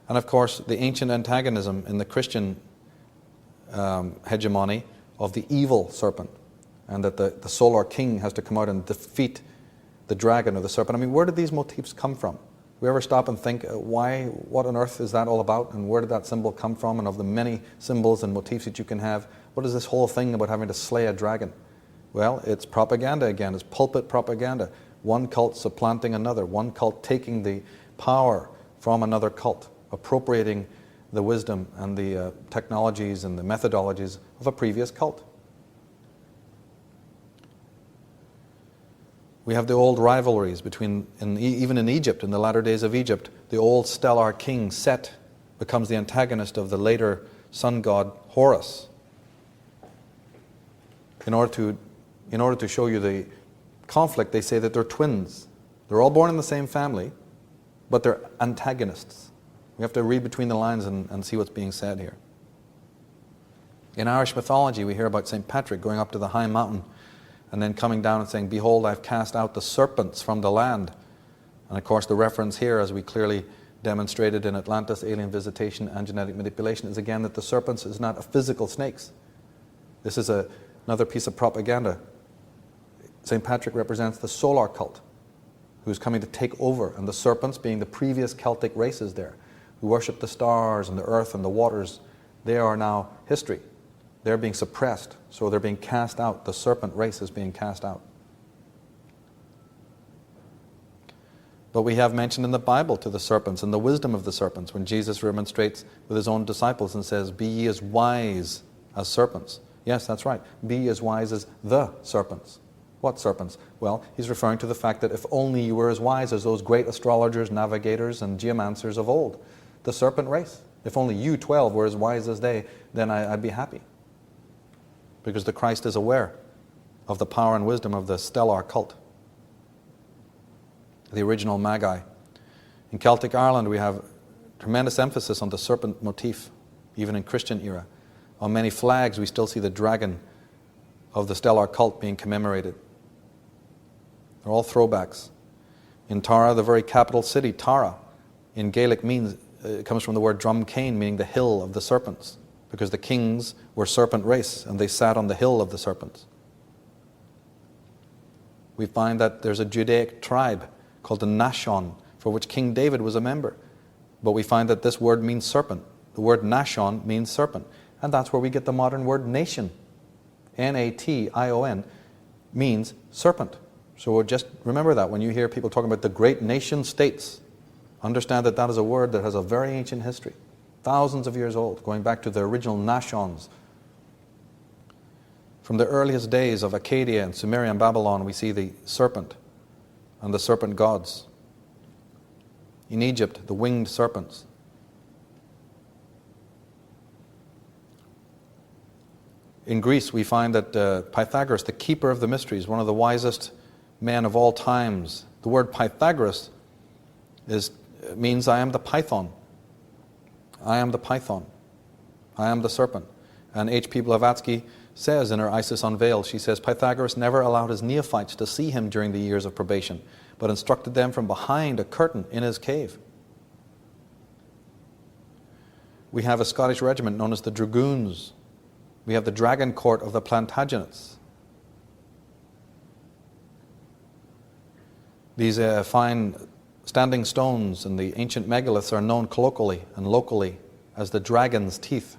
And of course, the ancient antagonism in the Christian hegemony of the evil serpent, and that the solar king has to come out and defeat the dragon or the serpent. I mean, where did these motifs come from? We ever stop and think, what on earth is that all about, and where did that symbol come from? And of the many symbols and motifs that you can have, what is this whole thing about having to slay a dragon? Well, it's propaganda again. It's pulpit propaganda. One cult supplanting another. One cult taking the power from another cult, appropriating the wisdom and the technologies and the methodologies of a previous cult. We have the old rivalries between, even in Egypt, in the latter days of Egypt, the old stellar king Set becomes the antagonist of the later sun god Horus. In order to show you the conflict, they say that they're twins. They're all born in the same family, but they're antagonists. We have to read between the lines and see what's being said here. In Irish mythology, we hear about St. Patrick going up to the high mountain and then coming down and saying, "Behold, I've cast out the serpents from the land." And of course, the reference here, as we clearly demonstrated in Atlantis, alien visitation, and genetic manipulation, is again that the serpents is not a physical snakes. This is another piece of propaganda. St. Patrick represents the solar cult, who's coming to take over, and the serpents being the previous Celtic races there, who worship the stars and the earth and the waters, they are now history. They're being suppressed, so they're being cast out. The serpent race is being cast out. But we have mentioned in the Bible to the serpents and the wisdom of the serpents when Jesus remonstrates with his own disciples and says, "Be ye as wise as serpents." Yes, that's right. Be ye as wise as the serpents. What serpents? Well, he's referring to the fact that if only you were as wise as those great astrologers, navigators, and geomancers of old, the serpent race. If only you 12 were as wise as they, then I'd be happy. Because the Christ is aware of the power and wisdom of the stellar cult, the original magi. In Celtic Ireland, we have tremendous emphasis on the serpent motif, even in Christian era. On many flags, we still see the dragon of the stellar cult being commemorated. They're all throwbacks. In Tara, the very capital city, Tara, in Gaelic it comes from the word drumcain, meaning the hill of the serpents, because the kings were serpent race and they sat on the hill of the serpents. We find that there's a Judaic tribe called the Nashon, for which King David was a member. But we find that this word means serpent. The word Nashon means serpent. And that's where we get the modern word nation. N-A-T-I-O-N means serpent. So just remember that when you hear people talking about the great nation states, understand that that is a word that has a very ancient history, thousands of years old, going back to the original Nashons. From the earliest days of Acadia and Sumeria and Babylon, we see the serpent and the serpent gods. In Egypt, the winged serpents. In Greece, we find that Pythagoras, the keeper of the mysteries, one of the wisest men of all times. The word Pythagoras means I am the python. I am the python. I am the serpent. And H.P. Blavatsky says in her Isis Unveiled, she says, Pythagoras never allowed his neophytes to see him during the years of probation, but instructed them from behind a curtain in his cave. We have a Scottish regiment known as the Dragoons. We have the Dragon Court of the Plantagenets. These fine standing stones in the ancient megaliths are known colloquially and locally as the dragon's teeth,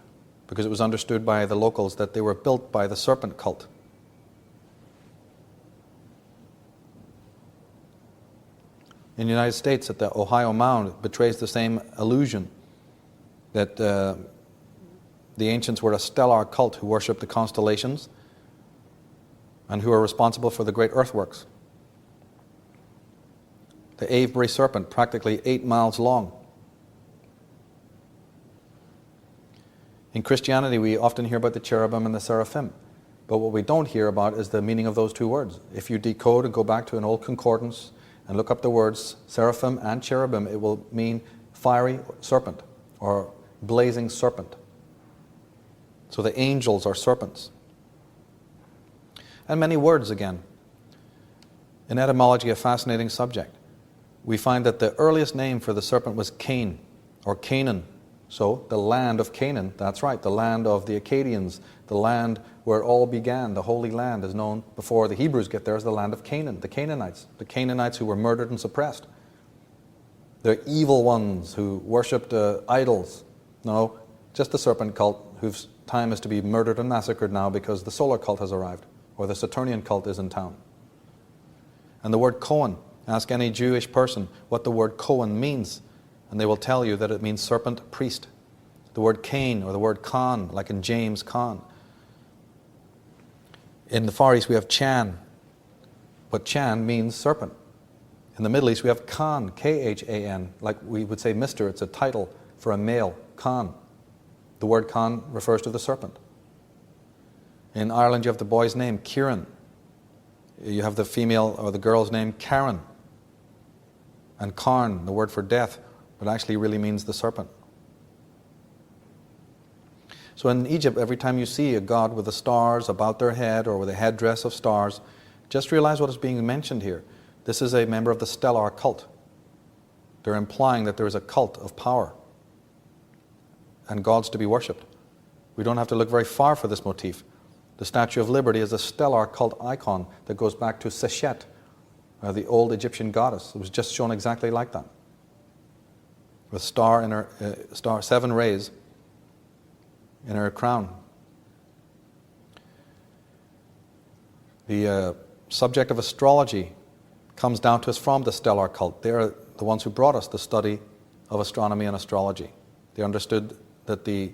because it was understood by the locals that they were built by the serpent cult. In the United States, at the Ohio Mound, it betrays the same illusion that the ancients were a stellar cult who worshipped the constellations and who are responsible for the great earthworks. The Avebury serpent, practically 8 miles long. In Christianity, we often hear about the cherubim and the seraphim, but what we don't hear about is the meaning of those two words. If you decode and go back to an old concordance and look up the words seraphim and cherubim, it will mean fiery serpent or blazing serpent. So the angels are serpents. And many words again. In etymology, a fascinating subject. We find that the earliest name for the serpent was Cain, or Canaan. So, the land of Canaan, that's right, the land of the Akkadians, the land where it all began, the Holy Land is known before the Hebrews get there as the land of Canaan, the Canaanites who were murdered and suppressed. The evil ones who worshipped idols. No, just the serpent cult whose time is to be murdered and massacred now because the solar cult has arrived, or the Saturnian cult is in town. And the word Cohen, ask any Jewish person what the word Cohen means, and they will tell you that it means serpent priest. The word Cain or the word Khan, like in James Khan. In the Far East we have Chan, but Chan means serpent. In the Middle East we have Khan, K-H-A-N, like we would say Mr., it's a title for a male, Khan. The word Khan refers to the serpent. In Ireland you have the boy's name, Kieran. You have the female or the girl's name, Karen. And Karn, the word for death, but actually really means the serpent. So in Egypt, every time you see a god with the stars about their head or with a headdress of stars, just realize what is being mentioned here. This is a member of the stellar cult. They're implying that there is a cult of power and gods to be worshipped. We don't have to look very far for this motif. The Statue of Liberty is a stellar cult icon that goes back to Sechet, the old Egyptian goddess. It was just shown exactly like that, with star in her 7 rays in her crown. The subject of astrology comes down to us from the stellar cult. They are the ones who brought us the study of astronomy and astrology. They understood that the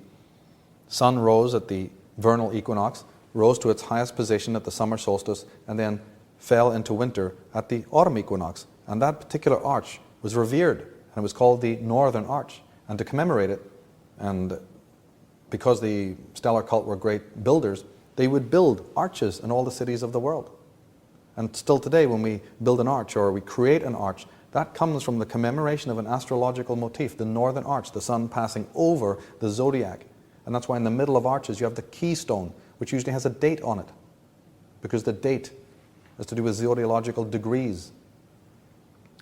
sun rose at the vernal equinox, rose to its highest position at the summer solstice, and then fell into winter at the autumn equinox. And that particular arch was revered, and it was called the Northern Arch. And to commemorate it, and because the stellar cult were great builders, they would build arches in all the cities of the world. And still today, when we build an arch or we create an arch, that comes from the commemoration of an astrological motif, the Northern Arch, the sun passing over the zodiac. And that's why in the middle of arches you have the keystone, which usually has a date on it, because the date has to do with zodiacal degrees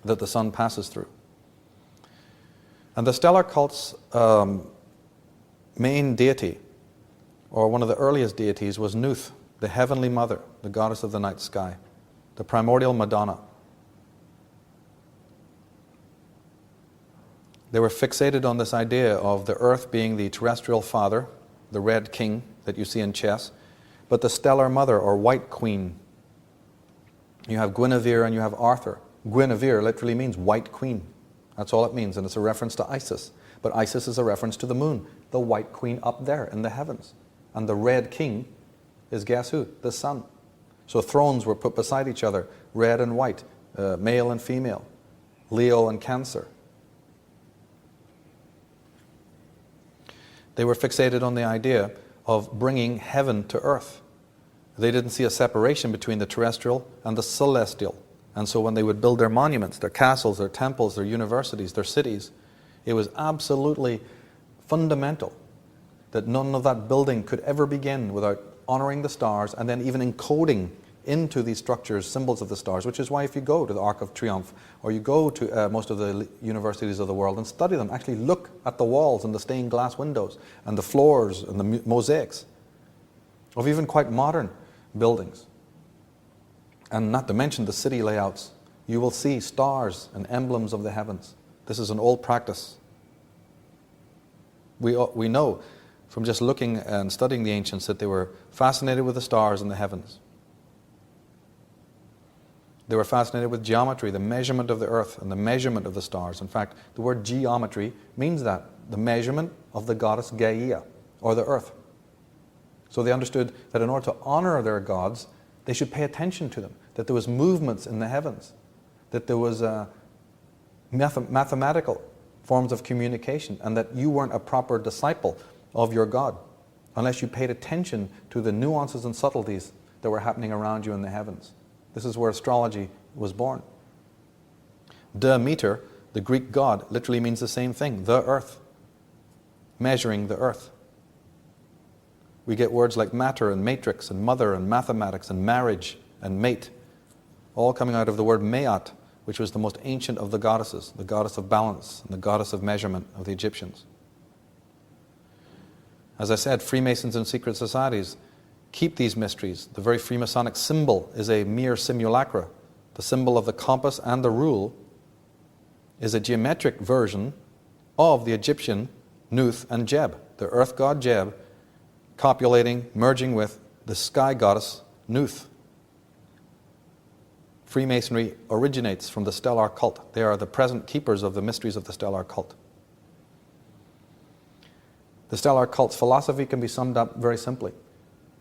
that the sun passes through. And the stellar cult's main deity, or one of the earliest deities, was Nuth, the heavenly mother, the goddess of the night sky, the primordial Madonna. They were fixated on this idea of the earth being the terrestrial father, the red king that you see in chess, but the stellar mother or white queen. You have Guinevere and you have Arthur. Guinevere literally means white queen. That's all it means, and it's a reference to Isis. But Isis is a reference to the moon, the white queen up there in the heavens. And the red king is, guess who? The sun. So thrones were put beside each other, red and white, male and female, Leo and Cancer. They were fixated on the idea of bringing heaven to earth. They didn't see a separation between the terrestrial and the celestial. And so when they would build their monuments, their castles, their temples, their universities, their cities, it was absolutely fundamental that none of that building could ever begin without honoring the stars and then even encoding into these structures symbols of the stars, which is why if you go to the Arc of Triomphe or you go to most of the universities of the world and study them, actually look at the walls and the stained glass windows and the floors and the mosaics of even quite modern buildings. And not to mention the city layouts, you will see stars and emblems of the heavens. This is an old practice. We know from just looking and studying the ancients that they were fascinated with the stars and the heavens. They were fascinated with geometry, the measurement of the earth and the measurement of the stars. In fact, the word geometry means that, the measurement of the goddess Gaia, or the earth. So they understood that in order to honor their gods, they should pay attention to them, that there was movements in the heavens, that there was mathematical forms of communication, and that you weren't a proper disciple of your God unless you paid attention to the nuances and subtleties that were happening around you in the heavens. This is where astrology was born. Demeter, the Greek god, literally means the same thing, the earth, measuring the earth. We get words like matter and matrix and mother and mathematics and marriage and mate, all coming out of the word Maat, which was the most ancient of the goddesses, the goddess of balance and the goddess of measurement of the Egyptians. As I said, Freemasons and secret societies keep these mysteries. The very Freemasonic symbol is a mere simulacra. The symbol of the compass and the rule is a geometric version of the Egyptian Nuth and Jeb, the earth god Jeb, copulating, merging with the sky goddess Nuth. Freemasonry originates from the stellar cult. They are the present keepers of the mysteries of the stellar cult. The stellar cult's philosophy can be summed up very simply.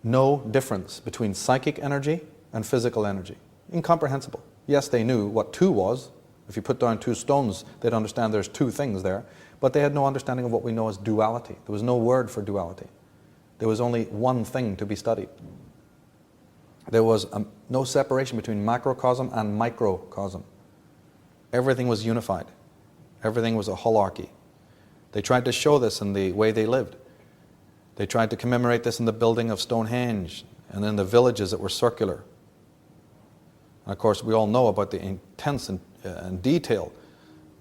No difference between psychic energy and physical energy. Incomprehensible. Yes, they knew what two was. If you put down two stones, they'd understand there's two things there. But they had no understanding of what we know as duality. There was no word for duality. There was only one thing to be studied. There was no separation between macrocosm and microcosm. Everything was unified. Everything was a holarchy. They tried to show this in the way they lived. They tried to commemorate this in the building of Stonehenge and in the villages that were circular. And of course, we all know about the intense and detailed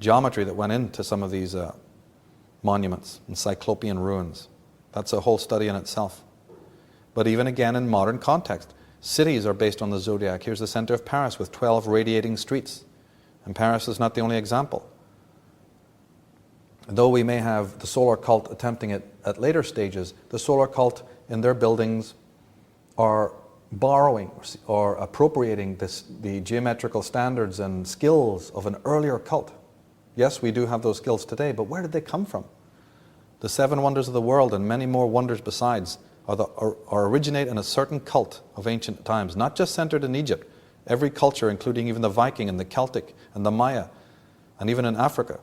geometry that went into some of these monuments and Cyclopean ruins. That's a whole study in itself. But even again in modern context, cities are based on the zodiac. Here's the center of Paris with 12 radiating streets. And Paris is not the only example. Though we may have the solar cult attempting it at later stages, the solar cult in their buildings are borrowing or appropriating the geometrical standards and skills of an earlier cult. Yes, we do have those skills today, but where did they come from? The 7 wonders of the world and many more wonders besides are originate in a certain cult of ancient times, not just centered in Egypt. Every culture, including even the Viking and the Celtic and the Maya, and even in Africa,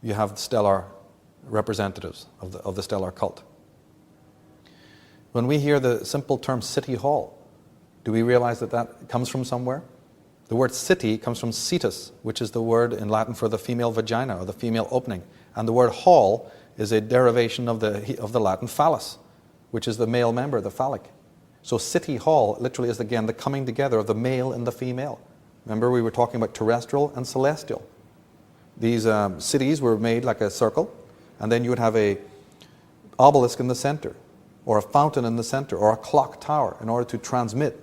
you have stellar representatives of the stellar cult. When we hear the simple term city hall, do we realize that that comes from somewhere? The word city comes from cetus, which is the word in Latin for the female vagina or the female opening. And the word hall is a derivation of the Latin phallus, which is the male member, the phallic. So city hall literally is again the coming together of the male and the female. Remember we were talking about terrestrial and celestial. These cities were made like a circle, and then you would have a obelisk in the center, or a fountain in the center, or a clock tower in order to transmit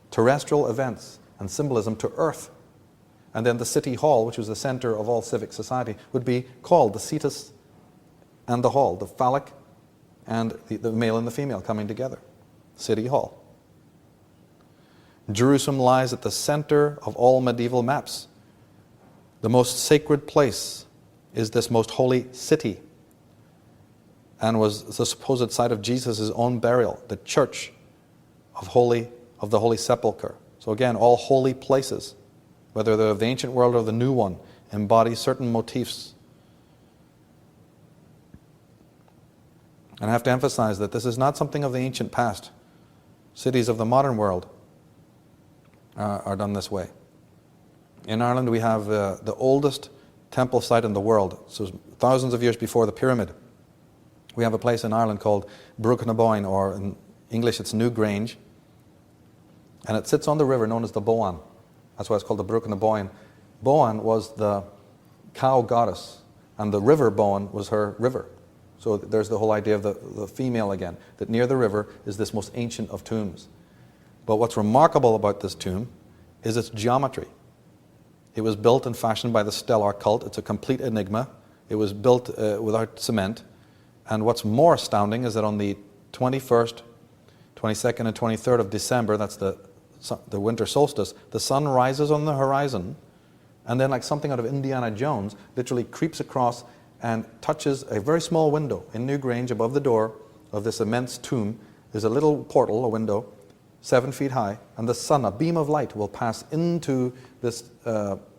terrestrial events and symbolism to earth. And then the city hall, which was the center of all civic society, would be called the cetus and the hall, the phallic and the male and the female coming together. City hall. Jerusalem lies at the center of all medieval maps. The most sacred place is this most holy city, and was the supposed site of Jesus' own burial, the church of the Holy Sepulchre. So again, all holy places, whether they're of the ancient world or the new one, embody certain motifs. And I have to emphasize that this is not something of the ancient past. Cities of the modern world are done this way. In Ireland we have the oldest temple site in the world, so thousands of years before the pyramid. We have a place in Ireland called Brugnaboyne, or in English it's New Grange, and it sits on the river known as the Boan. That's why it's called the Brugnaboyne. Boan was the cow goddess, and the river Boan was her river. So there's the whole idea of the female again, that near the river is this most ancient of tombs. But what's remarkable about this tomb is its geometry. It was built and fashioned by the stellar cult. It's a complete enigma. It was built without cement. And what's more astounding is that on the 21st, 22nd, and 23rd of December, that's the winter solstice, the sun rises on the horizon, and then like something out of Indiana Jones, literally creeps across and touches a very small window in New Grange above the door of this immense tomb. There's a little portal, a window, 7 feet high, and the sun, a beam of light, will pass into this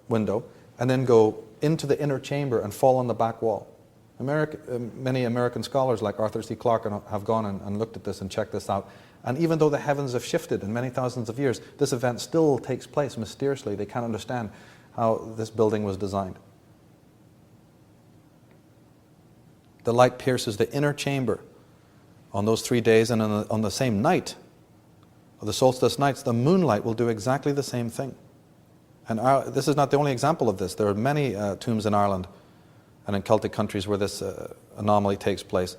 window and then go into the inner chamber and fall on the back wall. Many American scholars like Arthur C. Clarke have gone and looked at this and checked this out. And even though the heavens have shifted in many thousands of years, this event still takes place mysteriously. They can't understand how this building was designed. The light pierces the inner chamber on those 3 days, and on the same night, of the solstice nights, the moonlight will do exactly the same thing. And this is not the only example of this. There are many tombs in Ireland and in Celtic countries where this anomaly takes place.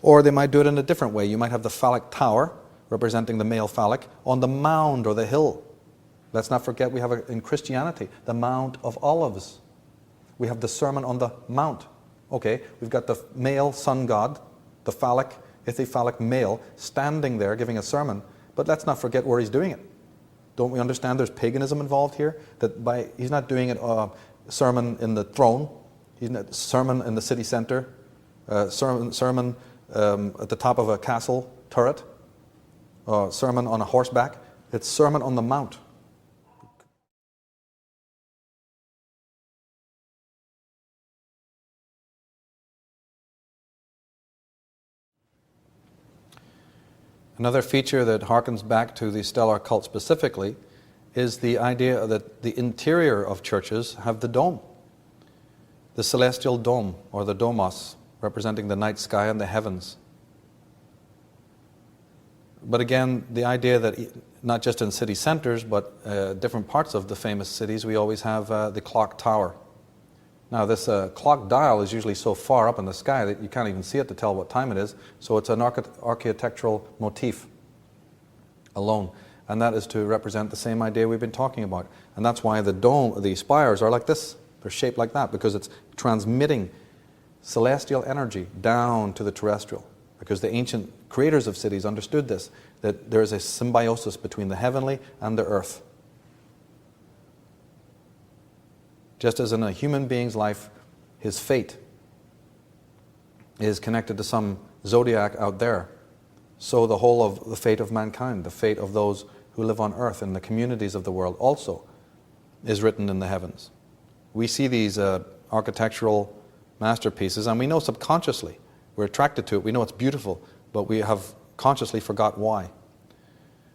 Or they might do it in a different way. You might have the phallic tower, representing the male phallic, on the mound or the hill. Let's not forget we have in Christianity the Mount of Olives. We have the Sermon on the Mount. Okay, we've got the male sun god, the phallic, ithyphallic male, standing there giving a sermon. But let's not forget where he's doing it. Don't we understand there's paganism involved here? That he's not doing it sermon in the throne, he's not sermon in the city center, sermon at the top of a castle turret, sermon on a horseback. It's Sermon on the Mount. Another feature that harkens back to the stellar cult specifically is the idea that the interior of churches have the dome, the celestial dome, or the domos, representing the night sky and the heavens. But again, the idea that not just in city centers, but different parts of the famous cities, we always have the clock tower. Now this clock dial is usually so far up in the sky that you can't even see it to tell what time it is, so it's an architectural motif alone, and that is to represent the same idea we've been talking about. And that's why the spires are like this. They're shaped like that, because it's transmitting celestial energy down to the terrestrial, because the ancient creators of cities understood this, that there is a symbiosis between the heavenly and the earth. Just as in a human being's life, his fate is connected to some zodiac out there, so the whole of the fate of mankind, the fate of those who live on earth in the communities of the world also is written in the heavens. We see these architectural masterpieces, and we know subconsciously, we're attracted to it, we know it's beautiful, but we have consciously forgot why.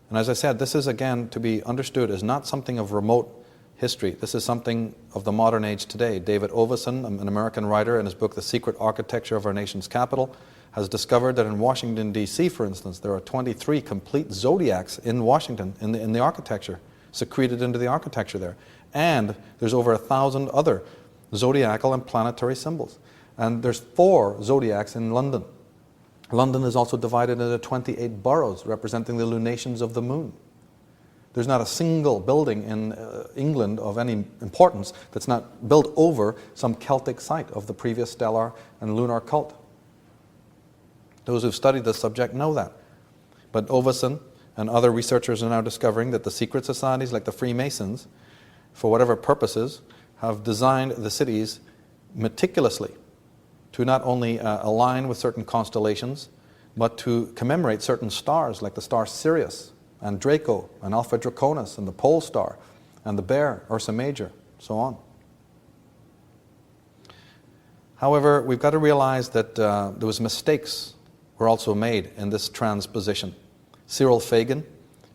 And as I said, this is again to be understood as not something of remote history. This is something of the modern age today. David Oveson, an American writer, in his book The Secret Architecture of Our Nation's Capital, has discovered that in Washington, D.C., for instance, there are 23 complete zodiacs in Washington, in the architecture, secreted into the architecture there. And there's over 1,000 other zodiacal and planetary symbols. And there's 4 zodiacs in London. London is also divided into 28 boroughs, representing the lunations of the moon. There's not a single building in England of any importance that's not built over some Celtic site of the previous stellar and lunar cult. Those who've studied this subject know that. But Oveson and other researchers are now discovering that the secret societies like the Freemasons, for whatever purposes, have designed the cities meticulously to not only align with certain constellations, but to commemorate certain stars like the star Sirius, and Draco, and Alpha Draconis, and the Pole Star, and the Bear, Ursa Major, so on. However, we've got to realize that were also made in this transposition. Cyril Fagan,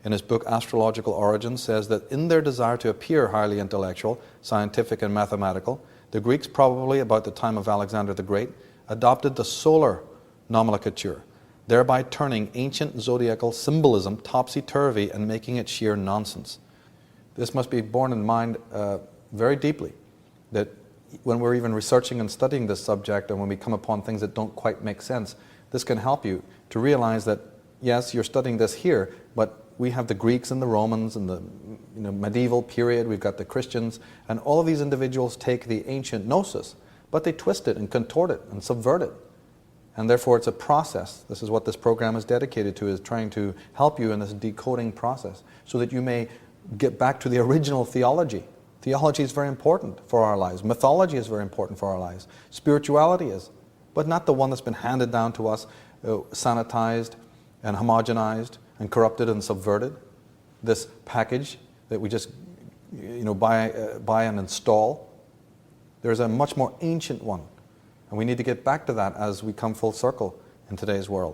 in in his book Astrological Origins, says that in their desire to appear highly intellectual, scientific and mathematical, the Greeks, probably about the time of Alexander the Great, adopted the solar nomenclature, thereby turning ancient zodiacal symbolism topsy-turvy and making it sheer nonsense. This must be borne in mind very deeply, that when we're even researching and studying this subject, and when we come upon things that don't quite make sense, this can help you to realize that, yes, you're studying this here, but we have the Greeks and the Romans and the medieval period, we've got the Christians, and all of these individuals take the ancient gnosis, but they twist it and contort it and subvert it. And therefore it's a process. This is what this program is dedicated to, is trying to help you in this decoding process, so that you may get back to the original theology. Theology is very important for our lives. Mythology is very important for our lives. Spirituality is, but not the one that's been handed down to us, sanitized and homogenized and corrupted and subverted. This package that we just buy and install. There's a much more ancient one. And we need to get back to that as we come full circle in today's world.